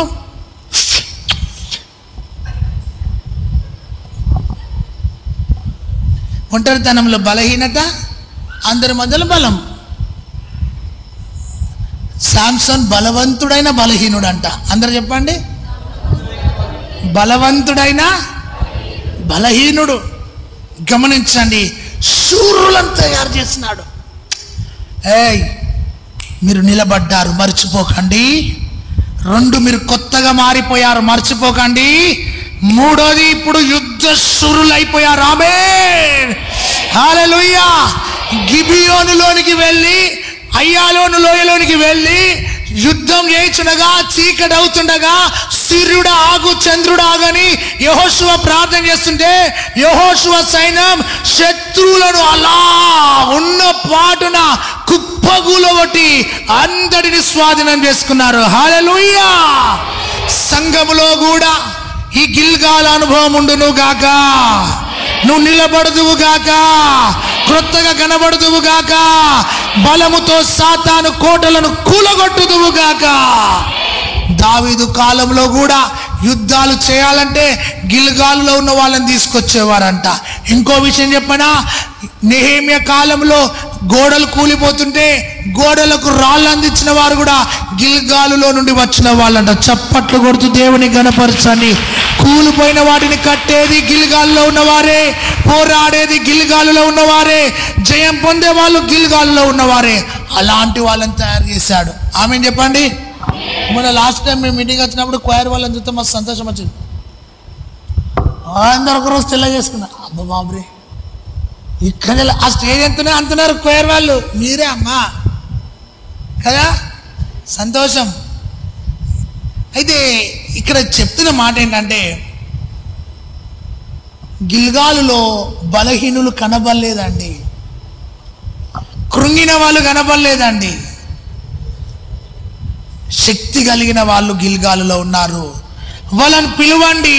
ఒంటరితనంలో బలహీనత, అందరి మధ్యలో బలం. శాంసన్ బలవంతుడైన బలహీనుడు అంట. అందరు చెప్పండి, బలవంతుడైన బలహీనుడు. గమనించండి, శూరులను తయారు చేసినాడు. మీరు నిలబడ్డారు, మర్చిపోకండి. 2, మీరు కొత్తగా మారిపోయారు, మర్చిపోకండి. 3, ఇప్పుడు యుద్ధ శూరులైపోయారు. ఆమేన్, హల్లెలూయా. గిబియోనులోనికి వెళ్ళి, అయ్యాలోను లోయలోనికి వెళ్ళి యుద్ధం చేయుచుండగా, చీకటి అవుతుండగా, సూర్యుడు ఆగు చంద్రుడు ఆగని యెహోషువ ప్రార్థన చేస్తుంటే యెహోషువ సైన్యం శత్రువులను అలా ఉన్న పాటున కుప్పగూలగొట్టి అందరిని స్వాధీనం చేసుకున్నారు. హల్లెలూయా. సంఘములో కూడా ఈ గిల్గాల్ అనుభవం ఉండును గాక. నువ్వు నిలబడుదువు గాక, క్రొత్తగా కనబడుదువు గాక, బలముతో సాతాను కోటలను కూలగొట్టుదువు గాక. దావీదు కాలంలో కూడా యుద్ధాలు చేయాలంటే గిల్గాలులో ఉన్న వాళ్ళని తీసుకొచ్చేవారంట. ఇంకో విషయం చెప్పనా, నెహెమ్యా కాలంలో గోడలు కూలిపోతుంటే గోడలకు రాళ్ళు అందించిన వారు కూడా గిల్గాలులో నుండి వచ్చిన వాళ్ళంట. చప్పట్లు కొడుతూ దేవుని గణపరచండి. కూలిపోయిన వాటిని కట్టేది గిల్గాలులో ఉన్నవారే, పోరాడేది గిల్గాలులో ఉన్నవారే, జయం పొందే వాళ్ళు గిల్గాలులో ఉన్నవారే. అలాంటి వాళ్ళని తయారు చేశాడు. ఆమేన్ చెప్పండి. మొన్న లాస్ట్ టైం మేము మీటింగ్ వచ్చినప్పుడు క్వైర్ వాళ్ళని చూస్తే మస్తు సంతోషం వచ్చింది. అందరు ఒకరోజు తెల్ల చేసుకున్నా. అబ్బా బాబురే, ఇక్కడ ఆ స్టేజ్ ఎంతనే అంటున్నారు క్వైర్ వాళ్ళు, మీరే అమ్మా కదా, సంతోషం. అయితే ఇక్కడ చెప్తున్న మాట ఏంటంటే, గిల్గాలులో బలహీనులు కనబడలేదండి, కృంగిన వాళ్ళు కనబడలేదండి, శక్తి కలిగిన వాళ్ళు గిల్గాలులో ఉన్నారు. వాళ్ళని పిలువండి,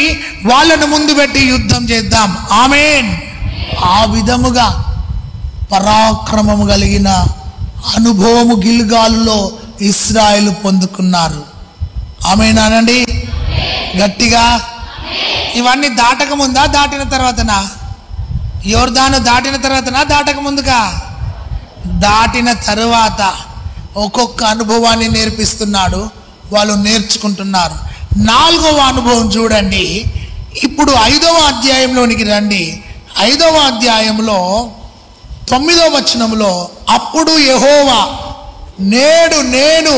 వాళ్ళను ముందు పెట్టి యుద్ధం చేద్దాం. ఆమేన్. ఆ విధముగా పరాక్రమము కలిగిన అనుభవము గిల్గాలులో ఇశ్రాయేలు పొందుకున్నారు. ఆమేన్ అనండి గట్టిగా. ఇవన్నీ దాటక ముందా, దాటిన తర్వాతనా? యోర్దాను దాటిన తర్వాతనా, దాటక ముందుగా? దాటిన తరువాత ఒక్కొక్క అనుభవాన్ని నేర్పిస్తున్నాడు, వాళ్ళు నేర్చుకుంటున్నారు. 4వ అనుభవం చూడండి. ఇప్పుడు 5వ అధ్యాయంలోనికి రండి. 5వ అధ్యాయంలో 9వ వచనంలో, అప్పుడు యెహోవా, నేడు నేను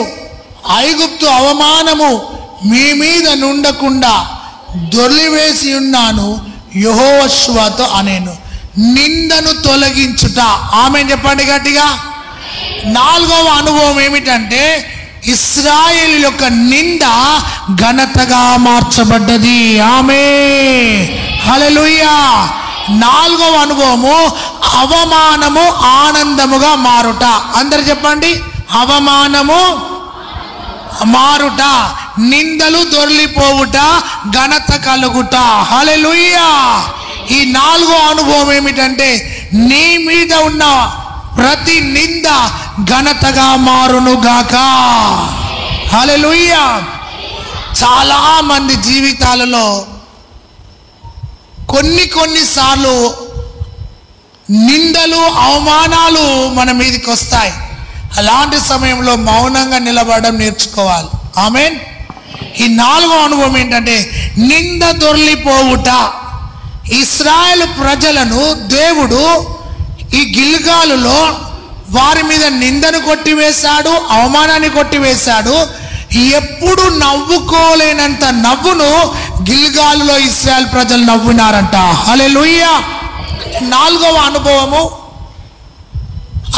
ఐగుప్తు అవమానము మీ మీద నుండకుండా దొర్లివేసి ఉన్నాను, యెహోషువతో అనేను, నిందను తొలగించుట. ఆమేన్ చెప్పండి గట్టిగా. 4వ అనుభవం ఏమిటంటే, ఇశ్రాయేలు యొక్క నింద ఘనతగా మార్చబడ్డది. ఆమేన్, హల్లెలూయా. 4వ అనుభవము అవమానము ఆనందముగా మారుట. అందరు చెప్పండి, అవమానము మారుట, నిందలు దొర్లిపోవుట, ఘనత కలుగుట. హల్లెలూయా. ఈ 4వ అనుభవం ఏమిటంటే, నీ మీద ఉన్న ప్రతి నింద ఘనతగా మారును గాక. హల్లెలూయా. చాలా మంది జీవితాలలో కొన్నిసార్లు నిందలు అవమానాలు మన మీదకి వస్తాయి. అలాంటి సమయంలో మౌనంగా నిలబడడం నేర్చుకోవాలి. ఆమేన్. ఈ 4వ అనుభవం ఏంటంటే, నింద దొర్లిపోవుట. ఇశ్రాయేలు ప్రజలను దేవుడు ఈ గిల్గాలులో వారి మీద నిందను కొట్టివేశాడు, అవమానాన్ని కొట్టివేశాడు. ఎప్పుడు నవ్వుకోలేనంత నవ్వును గిల్గాలులో ఇశ్రాయేల్ ప్రజలు నవ్వినారంట. హల్లెలూయా. 4వ అనుభవము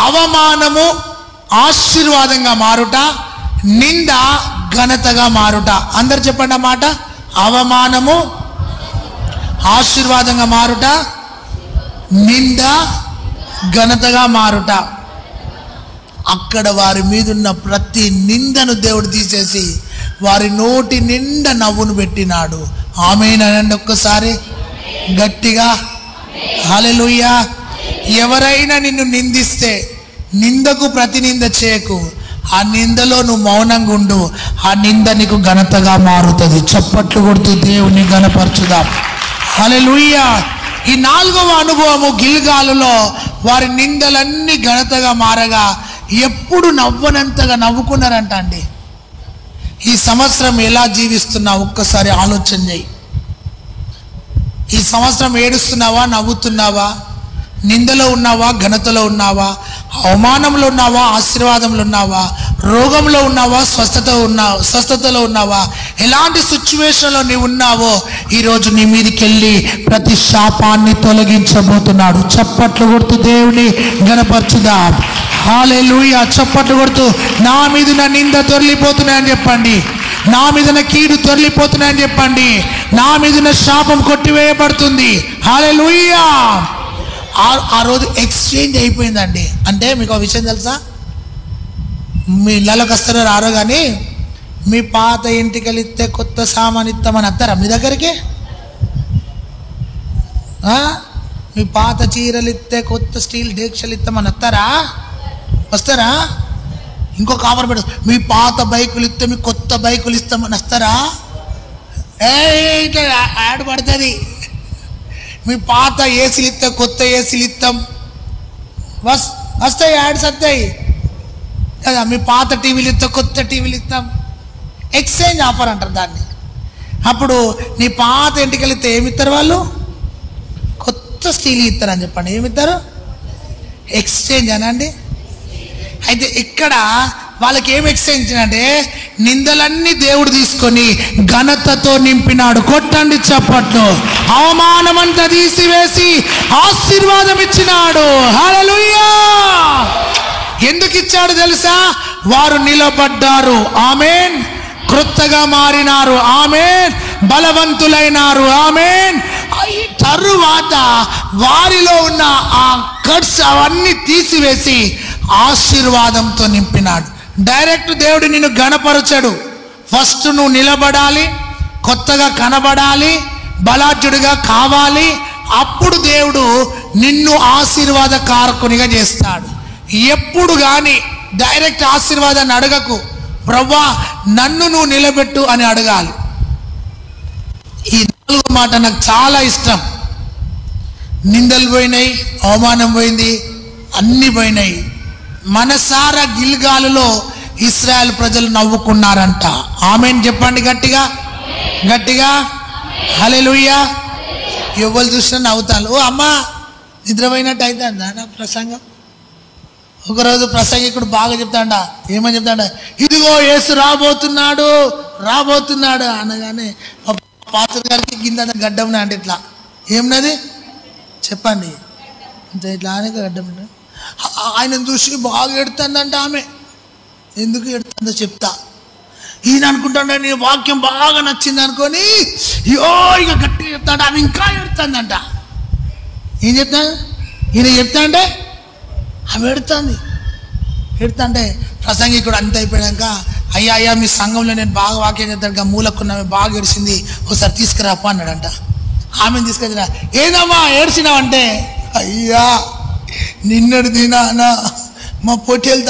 అవమానము ఆశీర్వాదంగా మారుట, నింద ఘనతగా మారుట. అందరు చెప్పండి ఆ మాట. అవమానము ఆశీర్వాదంగా మారుట, నింద ఘనతగా మారుట. అక్కడ వారి మీద ఉన్న ప్రతి నిందను దేవుడు తీసేసి వారి నోటి నిండా నవ్వును పెట్టినాడు. ఆమేన్ అనండి ఒక్కసారి గట్టిగా. హల్లెలూయా. ఎవరైనా నిన్ను నిందిస్తే నిందకు ప్రతినింద చేయకు, ఆ నిందలో నువ్వు మౌనంగా ఉండు, ఆ నింద నీకు ఘనతగా మారుతుంది. చప్పట్లు కొడుతూ దేవుని ఘనపరచుదాం. హల్లెలూయా. ఈ 4వ అనుభవము గిల్గాలులో వారి నిందలన్నీ ఘనతగా మారగా ఎప్పుడు నవ్వనంతగా నవ్వుకున్నారంట అండి. ఈ సంవత్సరం ఎలా జీవిస్తున్నావు ఒక్కసారి ఆలోచన చేయి. ఈ సంవత్సరం ఏడుస్తున్నావా, నవ్వుతున్నావా, నిందలో ఉన్నావా, ఘనతలో ఉన్నావా, అవమానంలో ఉన్నావా, ఆశీర్వాదంలో ఉన్నావా, రోగంలో ఉన్నావా, స్వస్థతలో ఉన్నావా, ఎలాంటి సిచ్యువేషన్లో నీవు ఉన్నావో ఈరోజు నీ మీదకి వెళ్ళి ప్రతి శాపాన్ని తొలగించబోతున్నాడు. చప్పట్లు కొడుతూ దేవుని ఘనపరచుదాం. హల్లెలూయా. చప్పట్లు కొడుతూ నా మీద నా నింద తొలగిపోతున్నాయని చెప్పండి, నా మీద నా కీడు తొలగిపోతున్నాయని చెప్పండి, నా మీద నా శాపం కొట్టివేయబడుతుంది. హల్లెలూయా. ఆ రోజు ఎక్స్చేంజ్ అయిపోయిందండి. అంటే మీకు ఒక విషయం తెలుసా, మీ ఇళ్ళకి వస్తారో రారో కానీ మీ పాత ఇంటికి ఇస్తే కొత్త సామాన్ ఇస్తామని వస్తారా మీ దగ్గరికి? మీ పాత చీరలు ఇస్తే కొత్త స్టీల్ డేక్షలు ఇస్తామని వస్తారా? ఇంకో కామర్ పెట్ట, మీ పాత బైకులు ఇస్తే మీ కొత్త బైకులు ఇస్తామని వస్తారా? ఇట్లా యాడ్ పడుతుంది. మీ పాత ఏసీలు ఇస్తే కొత్త ఏసీలు ఇస్తాం వస్తాయి, యాడ్స్ వస్తాయి కదా. మీ పాత టీవీలు ఇస్తే కొత్త టీవీలు ఇస్తాం. ఎక్స్చేంజ్ ఆఫర్ అంటారు దాన్ని. అప్పుడు నీ పాత ఇంటికి వెళితే ఏమిస్తారు వాళ్ళు? కొత్త స్టీల్ ఇస్తారని చెప్పండి. ఏమిస్తారు? ఎక్స్చేంజ్ అనండి. అయితే ఇక్కడ వాళ్ళకి ఏం ఎక్స్చేంజ్ అంటే నిందలన్నీ దేవుడు తీసుకొని ఘనతతో నింపినాడు. కొట్టండి చప్పట్లు. అవమానమంతా తీసివేసి ఆశీర్వాదం ఇచ్చినాడు. హల్లెలూయా. ఎందుకు ఇచ్చాడు తెలుసా? వారు నిలబడ్డారు. ఆమేన్. క్రొత్తగా మారినారు. ఆమేన్. బలవంతులైనారు. ఆమేన్. తరువాత వారిలో ఉన్న ఆ కట్స్ అవన్నీ తీసివేసి ఆశీర్వాదంతో నింపినాడు. డైరెక్ట్ దేవుడు నిన్ను గణపరచడు. ఫస్ట్ నువ్వు నిలబడాలి, కొత్తగా కనబడాలి, బలాఢ్యుడిగా కావాలి. అప్పుడు దేవుడు నిన్ను ఆశీర్వాద కారకునిగా చేస్తాడు. ఎప్పుడు కానీ డైరెక్ట్ ఆశీర్వాదాన్ని అడగకు. ప్రభువా నన్ను నువ్వు నిలబెట్టు అని అడగాలి. ఈ 4 మాట నాకు చాలా ఇష్టం. నిందలు పోయినాయి, అవమానం పోయింది, అన్ని పోయినాయి. మనసారా గిల్గాలులో ఇశ్రాయేల్ ప్రజలు నవ్వుకున్నారంట. ఆమేన్ చెప్పండి గట్టిగా గట్టిగా. హల్లెలూయా. ఎవరు చూసినా నవ్వుతాను. ఓ అమ్మా నిద్రపోయినట్టు అవుతుందా నా ప్రసంగం? ఒకరోజు ప్రసంగికుడు బాగా చెప్తాడ. ఏమని చెప్తాడ? ఇదిగో యేసు రాబోతున్నాడు అనగానే పాత్ర గారికి కింద గడ్డం అంటే ఇట్లా ఏమన్నది చెప్పండి, ఇట్లా అనే గడ్డం. ఆయనను చూసి బాగా ఎడుతుందంట ఆమె. ఎందుకు ఎడుతుందో చెప్తా. ఈయన అనుకుంటాడు నీ వాక్యం బాగా నచ్చింది అనుకొని ఇక గట్టిగా చెప్తాడు. ఆమె ఇంకా ఎడుతుందంట. ఏం చెప్తాను? ఈయన చెప్తా అంటే ఆమె ఎడుతుంటే ప్రసంగికుడు అంత అయిపోయాక అయ్యా మీ సంఘంలో నేను బాగా వాక్యం చెప్తాను, మూలకున్న ఆమె బాగా ఏడిచింది, ఒకసారి తీసుకురాపా అన్నాడంట. ఆమెను తీసుకొచ్చినా. ఏదమ్మా ఏడ్చినావంటే, అయ్యా నిన్నటి దినాన మా పొట్టేలు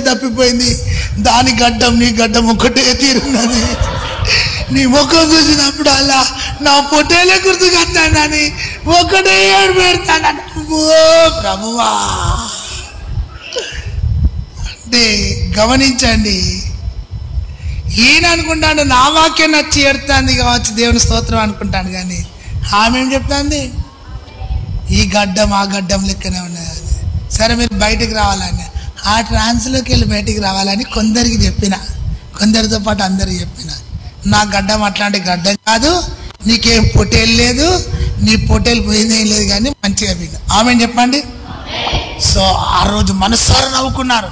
తప్పిపోయింది, దాని గడ్డం నీ గడ్డం ఒకటే తీరున్నది, నీ ముఖం చూసినప్పుడు అలా నా పొట్టేలే గుర్తుకొస్తానని ఒకటే ఏడు పెడతాను. ఓ ప్రభువా. అంటే గమనించండి, ఈయన అనుకుంటాడు నా వాక్యం నచ్చి ఎడుతుంది కావచ్చు, దేవుని స్తోత్రం అనుకుంటాను. కానీ ఆమె ఏం చెప్తాంది? ఈ గడ్డం ఆ గడ్డం లెక్కనే ఉన్నది. సరే మీరు బయటికి రావాలని, ఆ ట్రాన్స్లోకి వెళ్ళి బయటికి రావాలని కొందరికి చెప్పిన, కొందరితో పాటు అందరికి చెప్పిన. నా గడ్డం అట్లాంటి గడ్డం కాదు, నీకేం పొట్టేలు లేదు, నీ పొట్టేలు పోయిందేం లేదు, కానీ మంచిగా పోయింది. ఆమె చెప్పండి. సో ఆ రోజు మనసారా నవ్వుకున్నారు.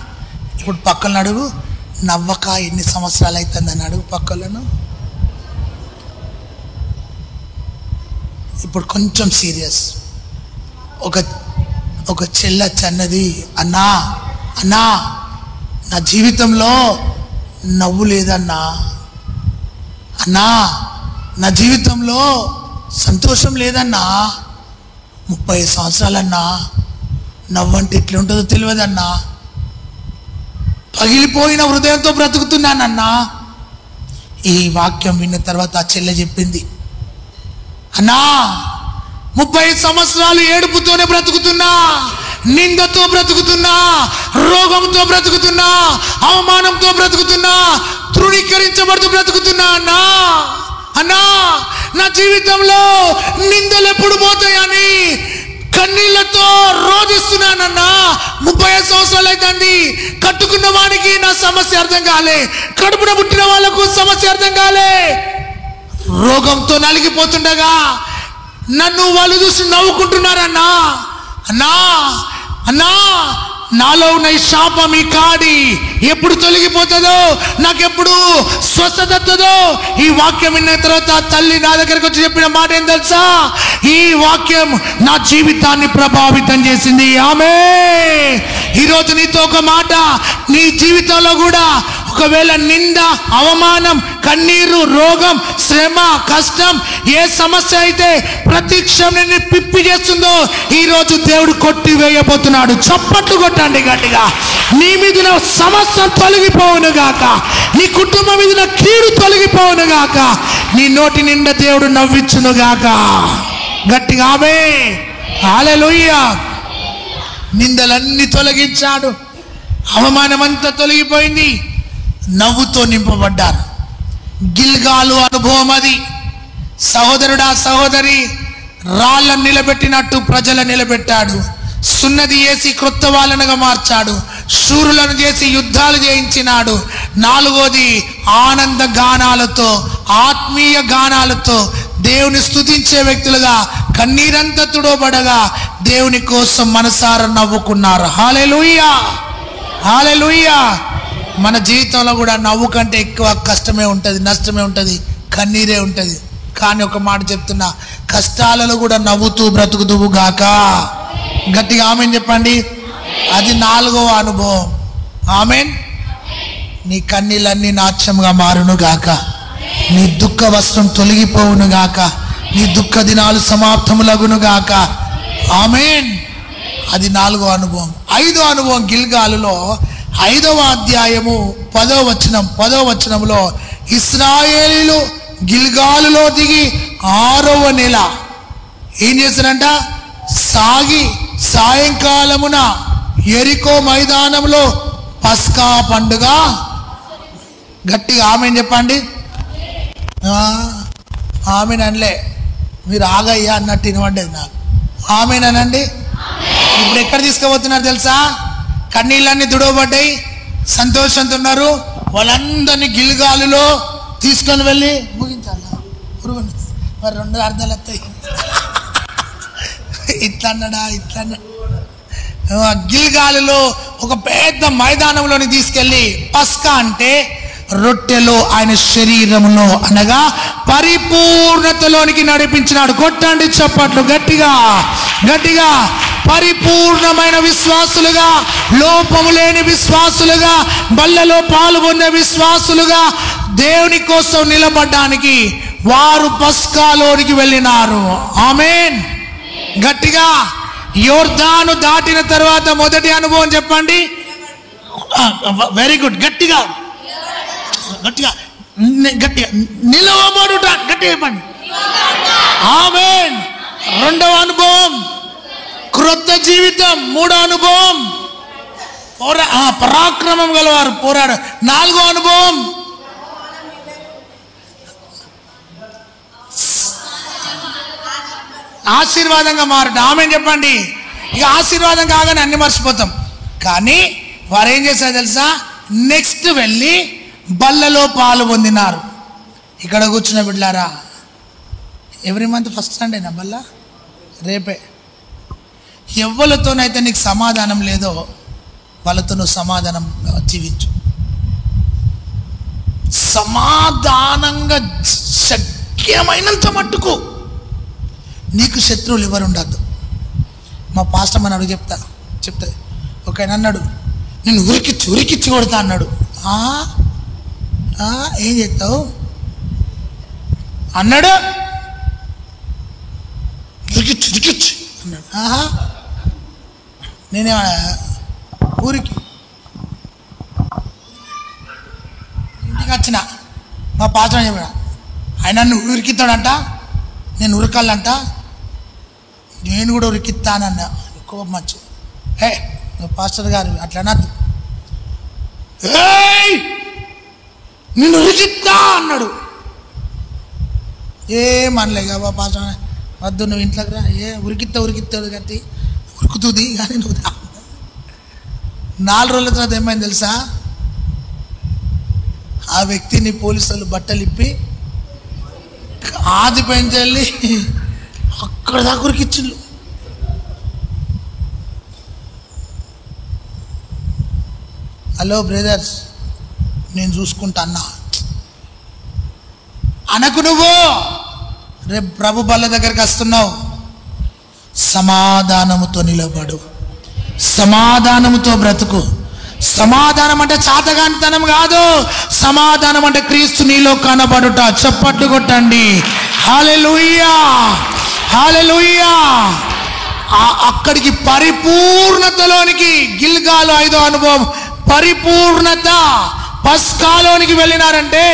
ఇప్పుడు పక్కన అడుగు, నవ్వక ఎన్ని సంవత్సరాలు అవుతుందని అడుగు పక్కలను. ఇప్పుడు కొంచెం సీరియస్. ఒక చెల్లన్నది, అన్నా నా జీవితంలో నవ్వు లేదన్నా, అన్నా నా జీవితంలో సంతోషం లేదన్నా, 30 సంవత్సరాలన్నా నవ్వంటే ఎట్లుంటుందో తెలియదన్నా, పగిలిపోయిన హృదయంతో బ్రతుకుతున్నానన్నా. ఈ వాక్యం విన్న తర్వాత ఆ చెల్లె చెప్పింది, అన్నా 30 సంవత్సరాలు ఏడుపుతోనే బ్రతుకుతున్నా, నిందతో బ్రతుకుతున్నా, రోగంతో బ్రతుకుతున్నా, అవమానంతో బ్రతుకుతున్నా, తృణీకరించబడుతూ బ్రతుకుతున్నా అన్నా నా జీవితంలో నిందలు ఎప్పుడు పోతాయని కన్నీళ్లతో రోధిస్తున్నానన్నా. 35 సంవత్సరాలు అవుతుంది. కట్టుకున్న వానికి నా సమస్య అర్థం కాలే, కడుపున పుట్టిన వాళ్ళకు సమస్య అర్థం కాలే. రోగంతో నలిగిపోతుండగా నన్ను వాళ్ళు చూసి నవ్వుకుంటున్నారన్నా. అన్నా అన్నా నాలో ఉన్న ఈ శాపం, ఈ కాడి ఎప్పుడు తొలగిపోతుందో, నాకెప్పుడు స్వస్థత వస్తుందో. ఈ వాక్యం విన్న తర్వాత తల్లి నా దగ్గరకు వచ్చి చెప్పిన మాట ఏం తెలుసా? ఈ వాక్యం నా జీవితాన్ని ప్రభావితం చేసింది. ఆమేన్. ఈరోజు నీతో ఒక మాట, నీ జీవితంలో కూడా ఒకవేళ నింద, అవమానం, కన్నీరు, రోగం, శ్రమ, కష్టం, ఏ సమస్య అయితే ప్రతి క్షణం పిప్పి చేస్తుందో ఈరోజు దేవుడు కొట్టి వేయబోతున్నాడు. చప్పట్లు కొట్టండి గట్టిగా. నీ మీద సమస్య తొలగిపోవును గాక, నీ కుటుంబం మీద కీడు తొలగిపోవును గాక, నీ నోటి నిండా దేవుడు నవ్వించును గాక. గట్టిగా ఆమేన్. హల్లెలూయా. నిందలన్నీ తొలగించాడు, అవమానమంతా తొలగిపోయింది, నవ్వుతో నింపబడ్డారు. గిల్గాలు అనుభవం అది. సహోదరుడా, సహోదరి, రాళ్ళను నిలబెట్టినట్టు ప్రజలను నిలబెట్టాడు. సున్నది చేసి క్రొత్త వాళ్ళనుగా మార్చాడు. శూరులను చేసి యుద్ధాలు చేయించినాడు. 4వది ఆనంద గానాలతో, ఆత్మీయ గానాలతో దేవుని స్తుతించే వ్యక్తులుగా కన్నీరంతా తుడవబడగా దేవుని కోసం మనసారా నవ్వుకున్నారు. హల్లెలూయా, హల్లెలూయా. మన జీవితంలో కూడా నవ్వు కంటే ఎక్కువ కష్టమే ఉంటుంది, నష్టమే ఉంటుంది, కన్నీరే ఉంటుంది. కానీ ఒక మాట చెప్తున్నా, కష్టాలలో కూడా నవ్వుతూ బ్రతుకుదువు గాక. గట్టిగా ఆమెన్ చెప్పండి. అది 4వ అనుభవం. ఆమెన్. నీ కన్నీళ్ళన్నీ నాట్యంగా మారును గాక, నీ దుఃఖ వస్త్రం తొలగిపోవును గాక, నీ దుఃఖ దినాలు సమాప్తములగును గాక. ఆమెన్. అది 4వ అనుభవం. 5వ అనుభవం గిల్గాలులో 5వ అధ్యాయము 10వ వచనంలో ఇశ్రాయేలీలు గిల్గాలులో దిగి 6వ నెల ఏం చేశారంట? సాగి సాయంకాలమున యెరికో మైదానంలో పస్కా పండుగ. గట్టిగా ఆమెన్ చెప్పండి. ఆమెన్ అనలే, మీరు ఆగయ్యా అన్నట్టు వినబడ్డది నాకు. ఆమెన్ అనండి. ఇప్పుడు ఎక్కడ తీసుకుపోతున్నారు తెలుసా? కన్నీళ్ళన్నీ దుడవబడ్డాయి, సంతోషంతో ఉన్నారు. వాళ్ళందరినీ గిల్గాలులో తీసుకొని వెళ్ళి ముగించాలి. మరి 2 అర్థాలు వస్తాయి. ఇట్లా అన్నాడా, ఇట్లా అన్నాడు. గిల్గాలులో ఒక పెద్ద మైదానంలోని తీసుకెళ్ళి పస్కా అంటే రొట్టెలో ఆయన శరీరములో అనగా పరిపూర్ణతలోనికి నడిపించినాడు. కొట్టండి చప్పట్లు గట్టిగా గట్టిగా. పరిపూర్ణమైన విశ్వాసులుగా, లోపము లేని విశ్వాసులుగా, బల్లలో పాల్గొనే విశ్వాసులుగా దేవుని కోసం నిలబడడానికి వారు పస్కాలోనికి వెళ్ళినారు. ఆమేన్. గట్టిగా. యోర్దాను దాటిన తర్వాత మొదటి అనుభవం చెప్పండి. Very good. గట్టిగా గట్టిగా గట్టిగా. నిలవబడుట. గట్టిగా చెప్పండి. ఆమేన్. 2వ అనుభవం క్రొత్త జీవితం. 3వ అనుభవం పరాక్రమం గలవారు పోరాడు. 4వ అనుభవం ఆశీర్వాదంగా మారట. ఆమేన్ చెప్పండి. ఇక ఆశీర్వాదం కాగానే అన్ని మర్చిపోతాం. కానీ వారు ఏం చేశారు తెలుసా? నెక్స్ట్ వెళ్ళి బల్లలో పాలు పొందినారు. ఇక్కడ కూర్చున్న బిడ్డలారా, ఎవ్రీ మంత్ ఫస్ట్ సండేనా బల్ల? రేపే. ఎవరితోనైతే నీకు సమాధానం లేదో వాళ్ళతో నువ్వు సమాధానంగా జీవించు. సమాధానంగా శక్యమైనంత మట్టుకు. నీకు శత్రువులు ఎవరు ఉండద్దు. మా పాస్టర్ అన్నాడు, చెప్తా ఒక ఆయన అన్నాడు, నేను ఉరికిచ్చి కొడతా అన్నాడు. ఏం చేస్తావు అన్నాడు. ఉరికిచ్చి అన్నాడు. నేనే ఊరికి ఇంటికి వచ్చిన మా పాత్ర చెప్పిన, ఆయన నన్ను ఉరికిస్తాడంట, నేను ఉరకాలంట, నేను కూడా ఉరికిస్తానన్నా. కోపం మంచి నువ్వు పాస్టర్ గారు అట్లా అనద్దు, నిన్ను ఉరికిత్తా అన్నాడు. ఏమనలే కదా పాస్టర్, వద్దు నువ్వు ఇంట్లోకి రా, ఉరికిత్తా కత్తి ఉరుకుతుంది కానీ నువ్వు 4 రోజుల తర్వాత ఏమైంది తెలుసా? ఆ వ్యక్తిని పోలీసులు బట్టలు ఇప్పి ఆది పెంచెల్లి అక్కడ దాకా ఉరికిచ్చిళ్ళు. హలో బ్రదర్స్, నేను చూసుకుంటా అన్నా అనకు. నువ్వు రేపు ప్రభు బల్ల దగ్గరికి వస్తున్నావు, సమాధానముతో నిలబడు, సమాధానముతో బ్రతుకు. సమాధానం అంటే చాతగానితనం కాదు, సమాధానం అంటే క్రీస్తు నీలో కనబడుట. చప్పట్లు కొట్టండి, హల్లెలూయా హల్లెలూయా. అక్కడికి పరిపూర్ణతలోనికి, గిల్గాలో 5వ అనుభవం, పరిపూర్ణత పస్కాలోనికి వెళ్ళినారంటే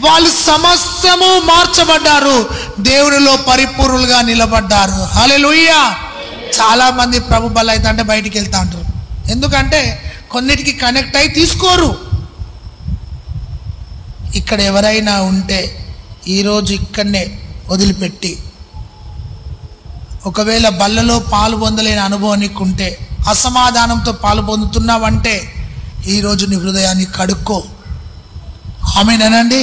వాళ్ళు సమస్తము మార్చబడ్డారు, దేవునిలో పరిపూర్ణులుగా నిలబడ్డారు. హల్లెలూయా. చాలా మంది ప్రభు బల్ల అయితే అంటే బయటికి వెళ్తా ఉంటారు, ఎందుకంటే కొన్నిటికి కనెక్ట్ అయి తీసుకోరు. ఇక్కడ ఎవరైనా ఉంటే ఈరోజు ఇక్కడనే వదిలిపెట్టి, ఒకవేళ బల్లలో పాలు పొందలేని అనుభవం నీకు ఉంటే, అసమాధానంతో పాలు పొందుతున్నావంటే ఈరోజు నీ హృదయాన్ని కడుక్కో. ఆమేనండి,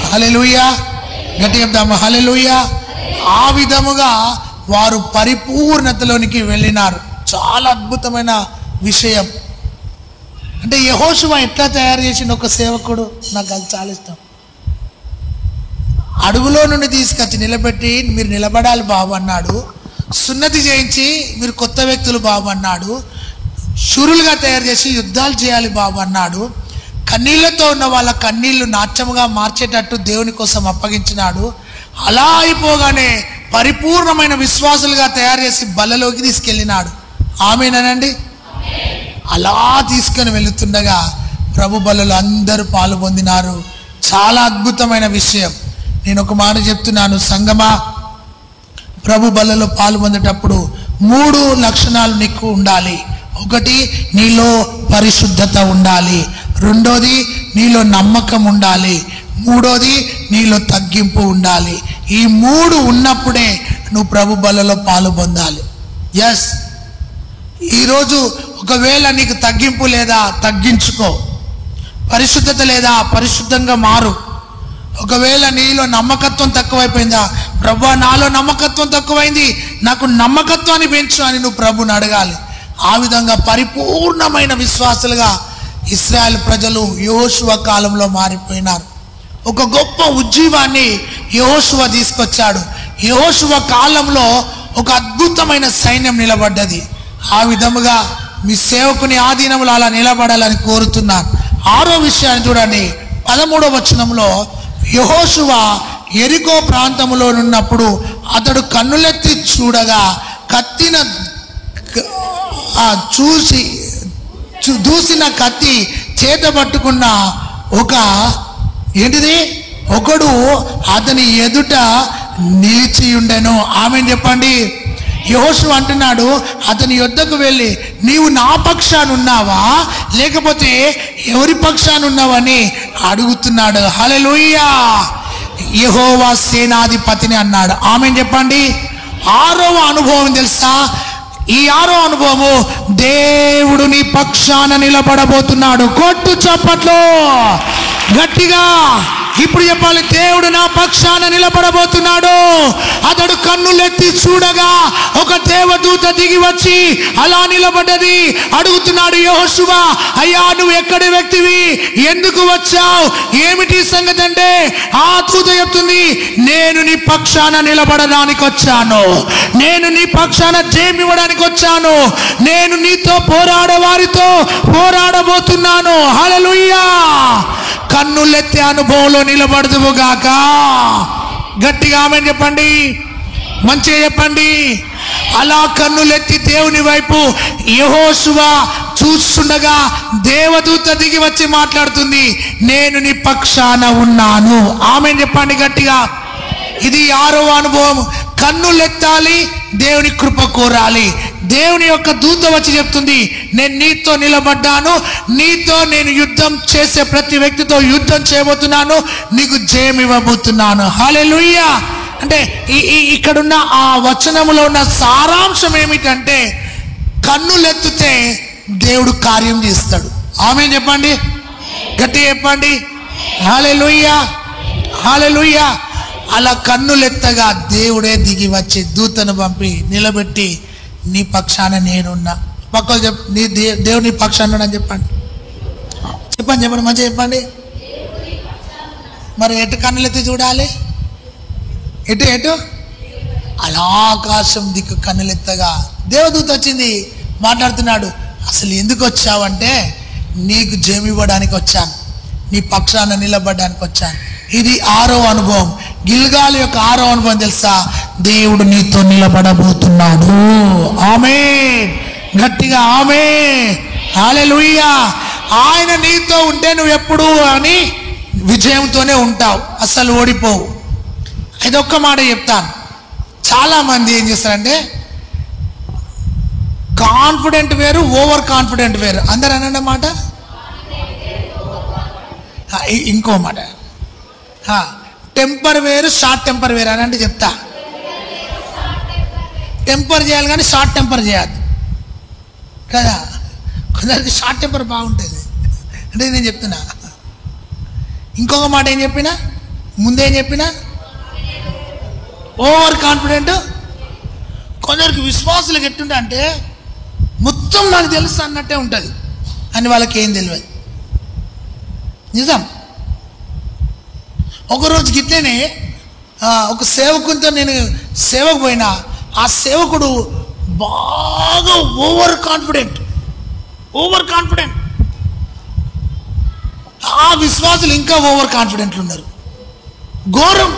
హల్లెలూయా. గట్టిగా చెప్దామా హల్లెలూయా. ఆ విధముగా వారు పరిపూర్ణతలోనికి వెళ్ళినారు. చాలా అద్భుతమైన విషయం. అంటే యెహోషువ ఎట్లా తయారు చేసిన ఒక సేవకుడు, నాకు అది చాలా ఇష్టం. అడుగులో నుండి తీసుకొచ్చి నిలబెట్టి మీరు నిలబడాలి బాబు అన్నాడు, సున్నతి చేయించి మీరు కొత్త వ్యక్తులు బాబు అన్నాడు, శూరులుగా తయారు చేసి యుద్ధాలు చేయాలి బాబు అన్నాడు, కన్నీళ్లతో ఉన్న వాళ్ళ కన్నీళ్లు నాట్యముగా మార్చేటట్టు దేవుని కోసం అప్పగించినాడు. అలా అయిపోగానే పరిపూర్ణమైన విశ్వాసులుగా తయారు చేసి బల్లలోకి తీసుకెళ్ళినాడు. ఆమేనండి. అలా తీసుకొని వెళుతుండగా ప్రభు బల్లలో అందరూ పాలు పొందినారు. చాలా అద్భుతమైన విషయం. నేను ఒక మాట చెప్తున్నాను, సంగమా, ప్రభు బల్లలో పాలు పొందేటప్పుడు 3 లక్షణాలు నీకు ఉండాలి. ఒకటి, నీలో పరిశుద్ధత ఉండాలి. రెండోది, నీలో నమ్మకం ఉండాలి. మూడోది, నీలో తగ్గింపు ఉండాలి. ఈ 3 ఉన్నప్పుడే నువ్వు ప్రభు బల్లలో పాలు పొందాలి. ఎస్, ఈరోజు ఒకవేళ నీకు తగ్గింపు లేదా, తగ్గించుకో. పరిశుద్ధత లేదా, పరిశుద్ధంగా మారు. ఒకవేళ నీలో నమ్మకత్వం తక్కువైపోయిందా, ప్రభువా నాలో నమ్మకత్వం తక్కువైంది, నాకు నమ్మకత్వాన్ని పెంచు అని నువ్వు ప్రభుని అడగాలి. ఆ విధంగా పరిపూర్ణమైన విశ్వాసులుగా ఇశ్రాయేల్ ప్రజలు యెహోషువ కాలంలో మారిపోయినారు. ఒక గొప్ప ఉజ్జీవాన్ని యెహోషువ తీసుకొచ్చాడు. యెహోషువ కాలంలో ఒక అద్భుతమైన సైన్యం నిలబడ్డది. ఆ విధముగా మీ సేవకుని ఆధీనంలో అలా నిలబడాలని కోరుతున్నాను. 6వ విషయాన్ని చూడండి, 13వ వచనంలో, యెహోషువ యెరికో ప్రాంతంలో ఉన్నప్పుడు అతడు కన్నులెత్తి చూడగా కత్తిన దూసిన కత్తి చేత పట్టుకున్న ఒకడు అతని ఎదుట నిలిచి ఉండెను. ఆమెను చెప్పండి. యెహోషువ అంటున్నాడు, అతని యొద్దకు వెళ్ళి, నీవు నా పక్షాన ఉన్నావా లేకపోతే ఎవరి పక్షాన ఉన్నావని అడుగుతున్నాడు. హల్లెలూయా. యెహోవా సేనాధిపతిని అన్నాడు. ఆమెను చెప్పండి. 6వ అనుభవం తెలుసా? ఈ 6వ అనుభవము, దేవుడు నీ పక్షాన నిలబడబోతున్నాడు. కొట్టు చప్పట్లు గట్టిగా. ఇప్పుడు చెప్పాలి, దేవుడు నా పక్షాన నిలబడబోతున్నాడు. అతడు కన్నులెత్తి చూడగా ఒక దేవదూత దిగి వచ్చి అలా నిలబడ్డది. అడుగుతున్నాడు, యెహోషువ, అయ్యా నువ్వు ఎక్కడి వ్యక్తివి, ఎందుకు వచ్చావు, ఏమిటి సంగతి అంటే, ఆ దూత చెప్తుంది, నేను నీ పక్షాన నిలబడడానికి వచ్చాను, నేను నీ పక్షాన జయమివ్వడానికి వచ్చాను, నేను నీతో పోరాడే వారితో పోరాడబోతున్నాను. హల్లెలూయా. కన్నులెత్తే అనుభవంలో నిలబడదువుగాక. గట్టిగా ఆమేన్ చెప్పండి, మంచిగా చెప్పండి. అలా కన్నులెత్తి దేవుని వైపు యెహోషువ చూస్తుండగా దేవదూత దిగి వచ్చి మాట్లాడుతుంది, నేను నీ పక్షాన ఉన్నాను. ఆమేన్ చెప్పండి గట్టిగా. ఇది 6వ అనుభవం. కన్నులెత్తాలి, దేవుని కృప కోరాలి. దేవుని యొక్క దూత వచ్చి చెప్తుంది, నేను నీతో నిలబడ్డాను, నీతో నేను యుద్ధం చేసే ప్రతి వ్యక్తితో యుద్ధం చేయబోతున్నాను, నీకు జయం ఇవ్వబోతున్నాను. హల్లెలూయా. అంటే ఇక్కడున్న ఆ వచనములో ఉన్న సారాంశం ఏమిటంటే, కన్నులెత్తితే దేవుడు కార్యం చేస్తాడు. ఆమేన్ చెప్పండి, గట్టిగా చెప్పండి. హల్లెలూయా, హల్లెలూయా. అలా కన్నులెత్తగా దేవుడే దిగి వచ్చి దూతను పంపి నిలబెట్టి, నీ పక్షాన నేనున్నా. పక్కలు నీ దేవుడు నీ పక్షాన అని చెప్పండి. చెప్పండి మంచిగా చెప్పండి. మరి ఎటు కన్నులెత్తి చూడాలి? ఎటు అలా ఆకాశం దిక్కు కన్నులెత్తగా దేవదూత వచ్చింది, మాట్లాడుతున్నాడు. అసలు ఎందుకు వచ్చావంటే, నీకు జయం ఇవ్వడానికి వచ్చాను, నీ పక్షాన నిలబడడానికి వచ్చాను. ఇది 6వ అనుభవం. గిల్గాల్ యొక్క 6వ అనుభవం తెలుసా? దేవుడు నీతో నిలబడబోతున్నాడు. ఆమేన్, గట్టిగా ఆమేన్, హల్లెలూయా. ఆయన నీతో ఉంటే నువ్వు ఎప్పుడు అని విజయంతోనే ఉంటావు, అసలు ఓడిపోవు. ఇదొక్క మాట చెప్తాను. చాలా మంది ఏం చేస్తారంటే, కాన్ఫిడెంట్ వేరు, ఓవర్ కాన్ఫిడెంట్ వేరు. అందరు అనండి మాట. ఇంకో మాట, టెంపర్ వేరు, షార్ట్ టెంపర్ వేరు అని అంటే చెప్తా. టెంపర్ చేయాలి కానీ షార్ట్ టెంపర్ చేయద్దు కదా. కొందరికి షార్ట్ టెంపర్ బాగుంటుంది అంటే నేను చెప్తున్నా. ఇంకొక మాట ఏం చెప్పినా, ముందేం చెప్పినా, ఓవర్ కాన్ఫిడెంట్. కొందరికి విశ్వాసులకు ఎట్టుంటే అంటే, మొత్తం నాకు తెలుసు అన్నట్టే ఉంటుంది అని వాళ్ళకి ఏం తెలియదు. నిజం. ఒకరోజు గిట్లనే ఒక సేవకునితో నేను సేవకు పోయినా, ఆ సేవకుడు బాగా ఓవర్ కాన్ఫిడెంట్. ఆ విశ్వాసులు ఇంకా ఓవర్ కాన్ఫిడెంట్లు ఉన్నారు, ఘోరం.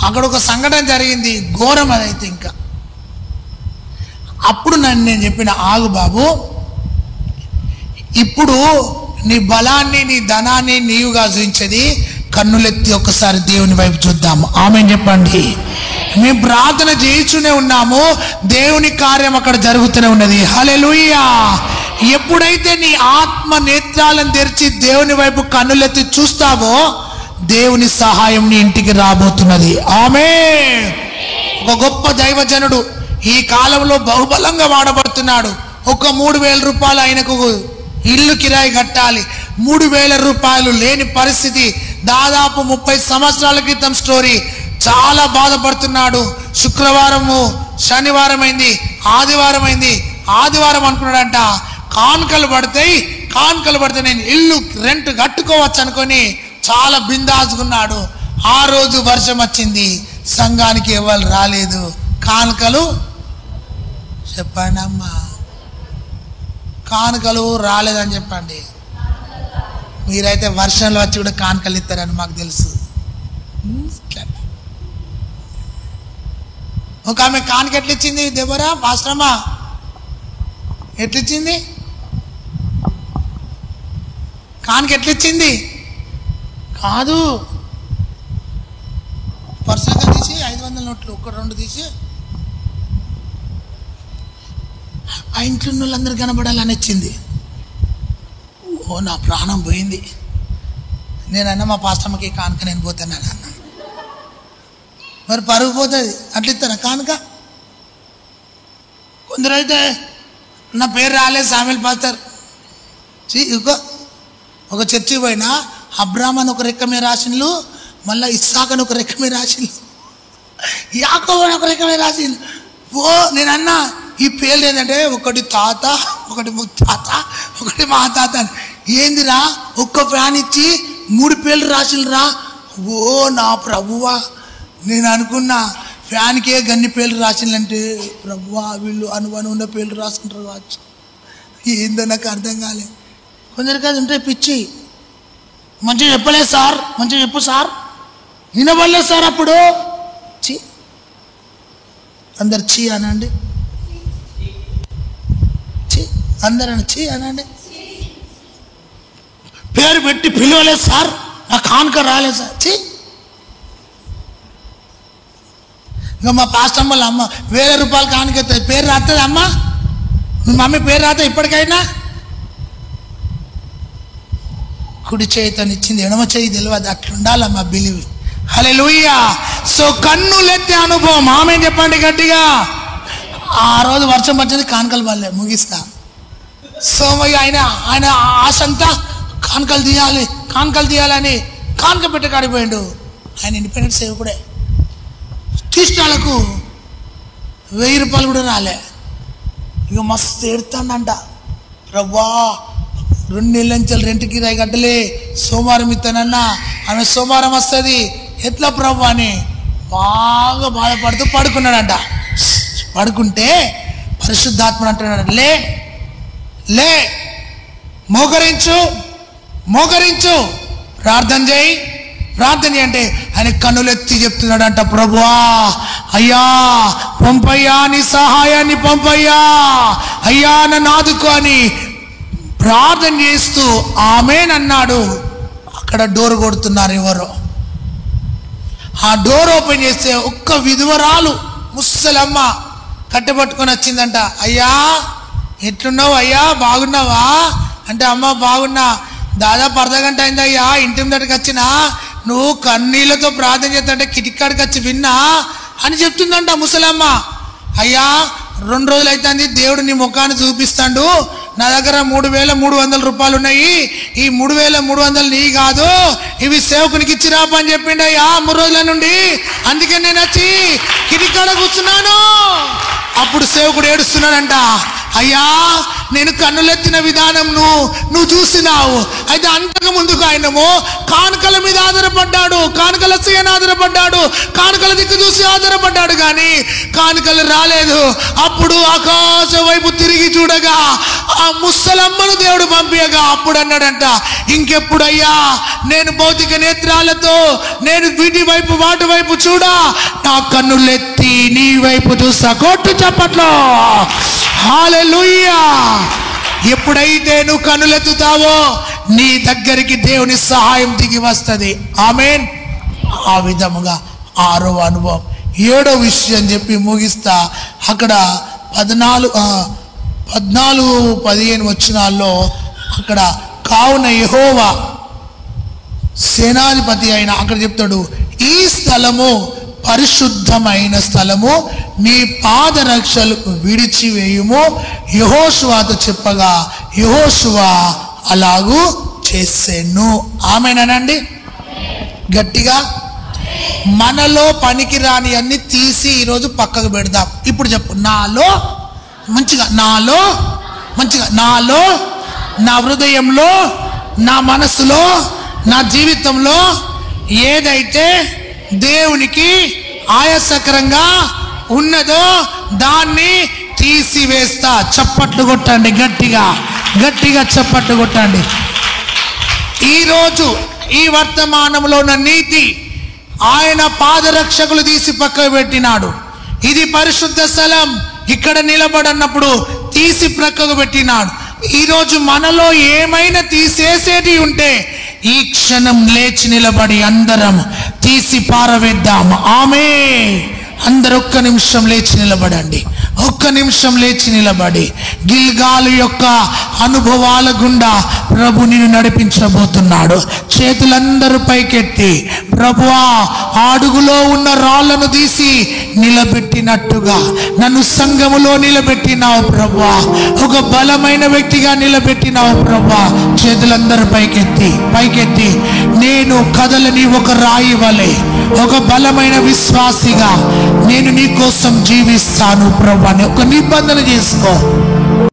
అక్కడ ఒక సంఘటన జరిగింది, ఘోరం. అదైతే ఇంకా అప్పుడు నేను చెప్పిన, ఆగు బాబు, ఇప్పుడు నీ బలాన్ని నీ ధనాన్ని నీవుగా చూపించేది, కన్నులెత్తి ఒక్కసారి దేవుని వైపు చూద్దాము. ఆమేన్ చెప్పండి. మేము ప్రార్థన చేయిస్తూనే ఉన్నాము, దేవుని కార్యం అక్కడ జరుగుతూనే ఉన్నది. హల్లెలూయా. ఎప్పుడైతే నీ ఆత్మ నేత్రాలను తెరిచి దేవుని వైపు కన్నులెత్తి చూస్తావో, దేవుని సహాయం నీ ఇంటికి రాబోతున్నది. ఆమేన్. ఒక గొప్ప దైవజనుడు ఈ కాలంలో బహుబలంగా వాడబడుతున్నాడు. ఒక 3,000 రూపాయలు ఆయనకు ఇల్లు కిరాయి కట్టాలి. 3,000 రూపాయలు లేని పరిస్థితి. దాదాపు 30 సంవత్సరాల క్రితం స్టోరీ. చాలా బాధపడుతున్నాడు. శుక్రవారము, శనివారం అయింది, ఆదివారం అయింది. ఆదివారం అనుకున్నాడంట, కానుకలు పడితే నేను ఇల్లు రెంట్ కట్టుకోవచ్చు అనుకొని చాలా బిందాసుకున్నాడు. ఆ రోజు వర్షం వచ్చింది, సంఘానికి ఎవరు రాలేదు. కానుకలు చెప్పండి అమ్మా, కానుకలు రాలేదని చెప్పండి. మీరైతే వర్షంలో వచ్చి కూడా కానుకలు ఇస్తారని మాకు తెలుసు. ఒక ఆమె కానుక ఎట్లిచ్చింది? దేవరా పాస్టరమ్మా ఎట్లిచ్చింది? కానుక ఎట్లిచ్చింది? కాదు, పర్సనల్గా తీసి 500 నోట్లు 1-2 తీసి ఆ ఇంట్లో వాళ్ళందరూ కనబడాలని ఇచ్చింది. ఓ నా ప్రాణం పోయింది. నేనన్నా మా పాస్టమ్మకి కానుక నేను పోతాను అన్న. మరి పరుగు పోతుంది, అట్లా ఇస్తారా కానుక? కొందరైతే నా పేరు రాలేదు సామెల్ పాస్టర్. ఇగో ఒక చర్చికి పోయినా, అబ్రాహ్మ్ అని ఒక రెక్కమే రాసిండ్లు, మళ్ళీ ఇస్సాక్ అని ఒక రెక్కమే రాసిండ్లు, యాకోబు అని ఒక రెక్కమే రాసిండ్లు. ఓ నేనన్నా ఈ పేర్లు ఏంటంటే, ఒకటి తాత, ఒకటి ముత్తాత, ఒకటి మా తాత. ఏందిరా ఒక్క ఫ్యాన్ ఇచ్చి 3 పేర్లు రాసిండ్రా? ఓ నా ప్రభువా, నేను అనుకున్నా ఫ్యాన్కే గన్ని పేర్లు రాసిందంటే, ప్రభువా వీళ్ళు అనువను ఉన్న పేర్లు రాసుకుంటారు కావచ్చు. ఏందో నాకు అర్థం కాలే. కొందరికి అది ఉంటే పిచ్చి. మంచిగా చెప్పలేదు సార్, మంచిగా చెప్పు సార్, వినబడలేదు సార్. అప్పుడు చీ, అందరు చీ అనండి, చీ అందరూ చీ అనండి. పేరు పెట్టి పిలవలేదు సార్, నా కానుక రాలేదు సార్. చీ, ఇంకా మా పాస్టర్ వాళ్ళ అమ్మ 1000 రూపాయలు కానుకెత్తుంది. పేరు రాస్తుంది అమ్మ, మీ మమ్మీ పేరు రాస్తా ఇప్పటికైనా? కుడి చేయితోనిచ్చింది, ఎడమ చేయి తెలియదు, అట్లుండాలమ్మా బిలీవ్. హల్లెలూయా. సో కన్నులెత్తే అనుభవం. ఆమె చెప్పండి గట్టిగా. ఆ రోజు వర్షం పట్టింది, కానుకలు పడలే. ముగిస్తా. సోమయ్య ఆయన ఆశ అంతా కానుకలు తీయాలని కానుక పెట్టి కాడిపోయాడు. ఆయన ఇండిపెండెంట్ సేవకుడే. తీష్టాలకు 1000 రూపాయలు కూడా రాలే. ఇక మస్తు ఏడుతాడంట, ప్రభా 2 నెలల నుంచి రెంట్కి రాయి గడ్డలే, సోమవారం ఇస్తానన్నా, ఆమె సోమవారం వస్తుంది, ఎట్లా ప్రభా అని బాగా బాధపడుతూ పడుకున్నాడంట. పడుకుంటే పరిశుద్ధాత్మ అంటున్నాడు, లే లే, మోకరించు, ప్రార్థన చేయి అంటే ఆయన కన్నులెత్తి చెప్తున్నాడంట, ప్రభువా అయ్యా పంపయ్యా, నీ సహాయాన్ని పంపయ్యా, అయ్యా నన్ను ఆదుకో అని ప్రార్థన చేస్తూ ఆమేనన్నాడు. అక్కడ డోర్ కొడుతున్నారు ఎవరో. ఆ డోర్ ఓపెన్ చేస్తే ఒక్క విధవరాలు ముసలమ్మ కట్టెపట్టుకొని వచ్చిందంట. అయ్యా ఎట్లున్నావు అయ్యా, బాగున్నావా అంటే, అమ్మ బాగున్నా, దాదాపు అర్ధగంట అయిందయ్యా ఇంటి ముందటికి వచ్చినా, నువ్వు కన్నీళ్ళతో ప్రార్థన చేస్తుంటే కిటికాడికి వచ్చి విన్నా అని చెప్తుందంట ముసలమ్మ. అయ్యా 2 రోజులు అవుతుంది, దేవుడు నీ ముఖాన్ని చూపిస్తాడు, నా దగ్గర 3300 రూపాయలు ఉన్నాయి, ఈ 3300 నీ కాదు, ఇవి సేవకునికి ఇచ్చి రాపా అని చెప్పిండు అయ్యా 3 రోజుల నుండి, అందుకే నేను వచ్చి కిటికాడ కూర్చున్నాను. అప్పుడు సేవకుడు ఏడుస్తున్నాడంట, అయ్యా నేను కన్నులెత్తిన విధానం నువ్వు చూసినావు. అయితే అంతకు ముందుకు ఆయనము కానుకల మీద ఆధారపడ్డాడు, కానుకల చేయని ఆధారపడ్డాడు, కానుకల దిక్కు చూసి ఆధారపడ్డాడు, కానీ కానుకలు రాలేదు. అప్పుడు ఆకాశం వైపు తిరిగి చూడగా ఆ ముసలమ్మను దేవుడు పంపించగా అప్పుడు అన్నాడంట, ఇంకెప్పుడయ్యా నేను భౌతిక నేత్రాలతో నేను వాటి వైపు చూడా, నా కన్నులెత్తి నీ వైపు చూసా. కొట్టు చప్పట్లో. హల్లెలూయా. ఎప్పుడైతే నువ్వు కన్నులెత్తుతావో నీ దగ్గరికి దేవుని సహాయం దిగి వస్తుంది. ఆమేన్. ఆ విధముగా 6వ అనుభవం. 7వ విషయం చెప్పి ముగిస్తా. అక్కడ 14-15 వచనాల్లో అక్కడ కావున యెహోవా సేనాధిపతి అయిన అక్కడ చెప్తాడు, ఈ స్థలము పరిశుద్ధమైన స్థలము, నీ పాదరక్షలకు విడిచివేయుము యెహోషువతో చెప్పగా యెహోషువ అలాగూ చేసెను. ఆమేనండి గట్టిగా. మనలో పనికిరాని అన్ని తీసి ఈరోజు పక్కకు పెడదాం. ఇప్పుడు చెప్పు, నాలో నా హృదయంలో, నా మనసులో, నా జీవితంలో ఏదైతే దేవునికి ఆయాసకరంగా ఉన్నదో దాన్ని తీసివేస్తా. చప్పట్లు కొట్టండి, గట్టిగా చప్పట్లు కొట్టండి. ఈరోజు ఈ వర్తమానంలో ఉన్న నీతి ఆయన పాదరక్షకులు తీసి పక్కకు పెట్టినాడు. ఇది పరిశుద్ధ స్థలం, ఇక్కడ నిలబడన్నప్పుడు తీసి ప్రక్కకు పెట్టినాడు. ఈరోజు మనలో ఏమైనా తీసేసేటి ఉంటే ఈ క్షణం లేచి నిలబడి అందరం తీసి పారవేద్దాం. ఆమేన్. అందరూ ఒక్క నిమిషం లేచి నిలబడండి. ఒక్క నిమిషం లేచి నిలబడి గిల్గాలు యొక్క అనుభవాల గుండా ప్రభు నిన్ను నడిపించబోతున్నాడు. చేతులందరూ పైకెత్తి, ప్రభువా అడుగులో ఉన్న రాళ్లను తీసి నిలబెట్టినట్టుగా నన్ను సంఘములో నిలబెట్టినావు ప్రభువా, ఒక బలమైన వ్యక్తిగా నిలబెట్టినావు ప్రభువా. చేతులందరూ పైకెత్తి నేను కదలని ఒక రాయి వలె, ఒక బలమైన విశ్వాసిగా నేను నీ కోసం జీవిస్తాను ప్రభు అని ఒక నిబంధన చేసుకో.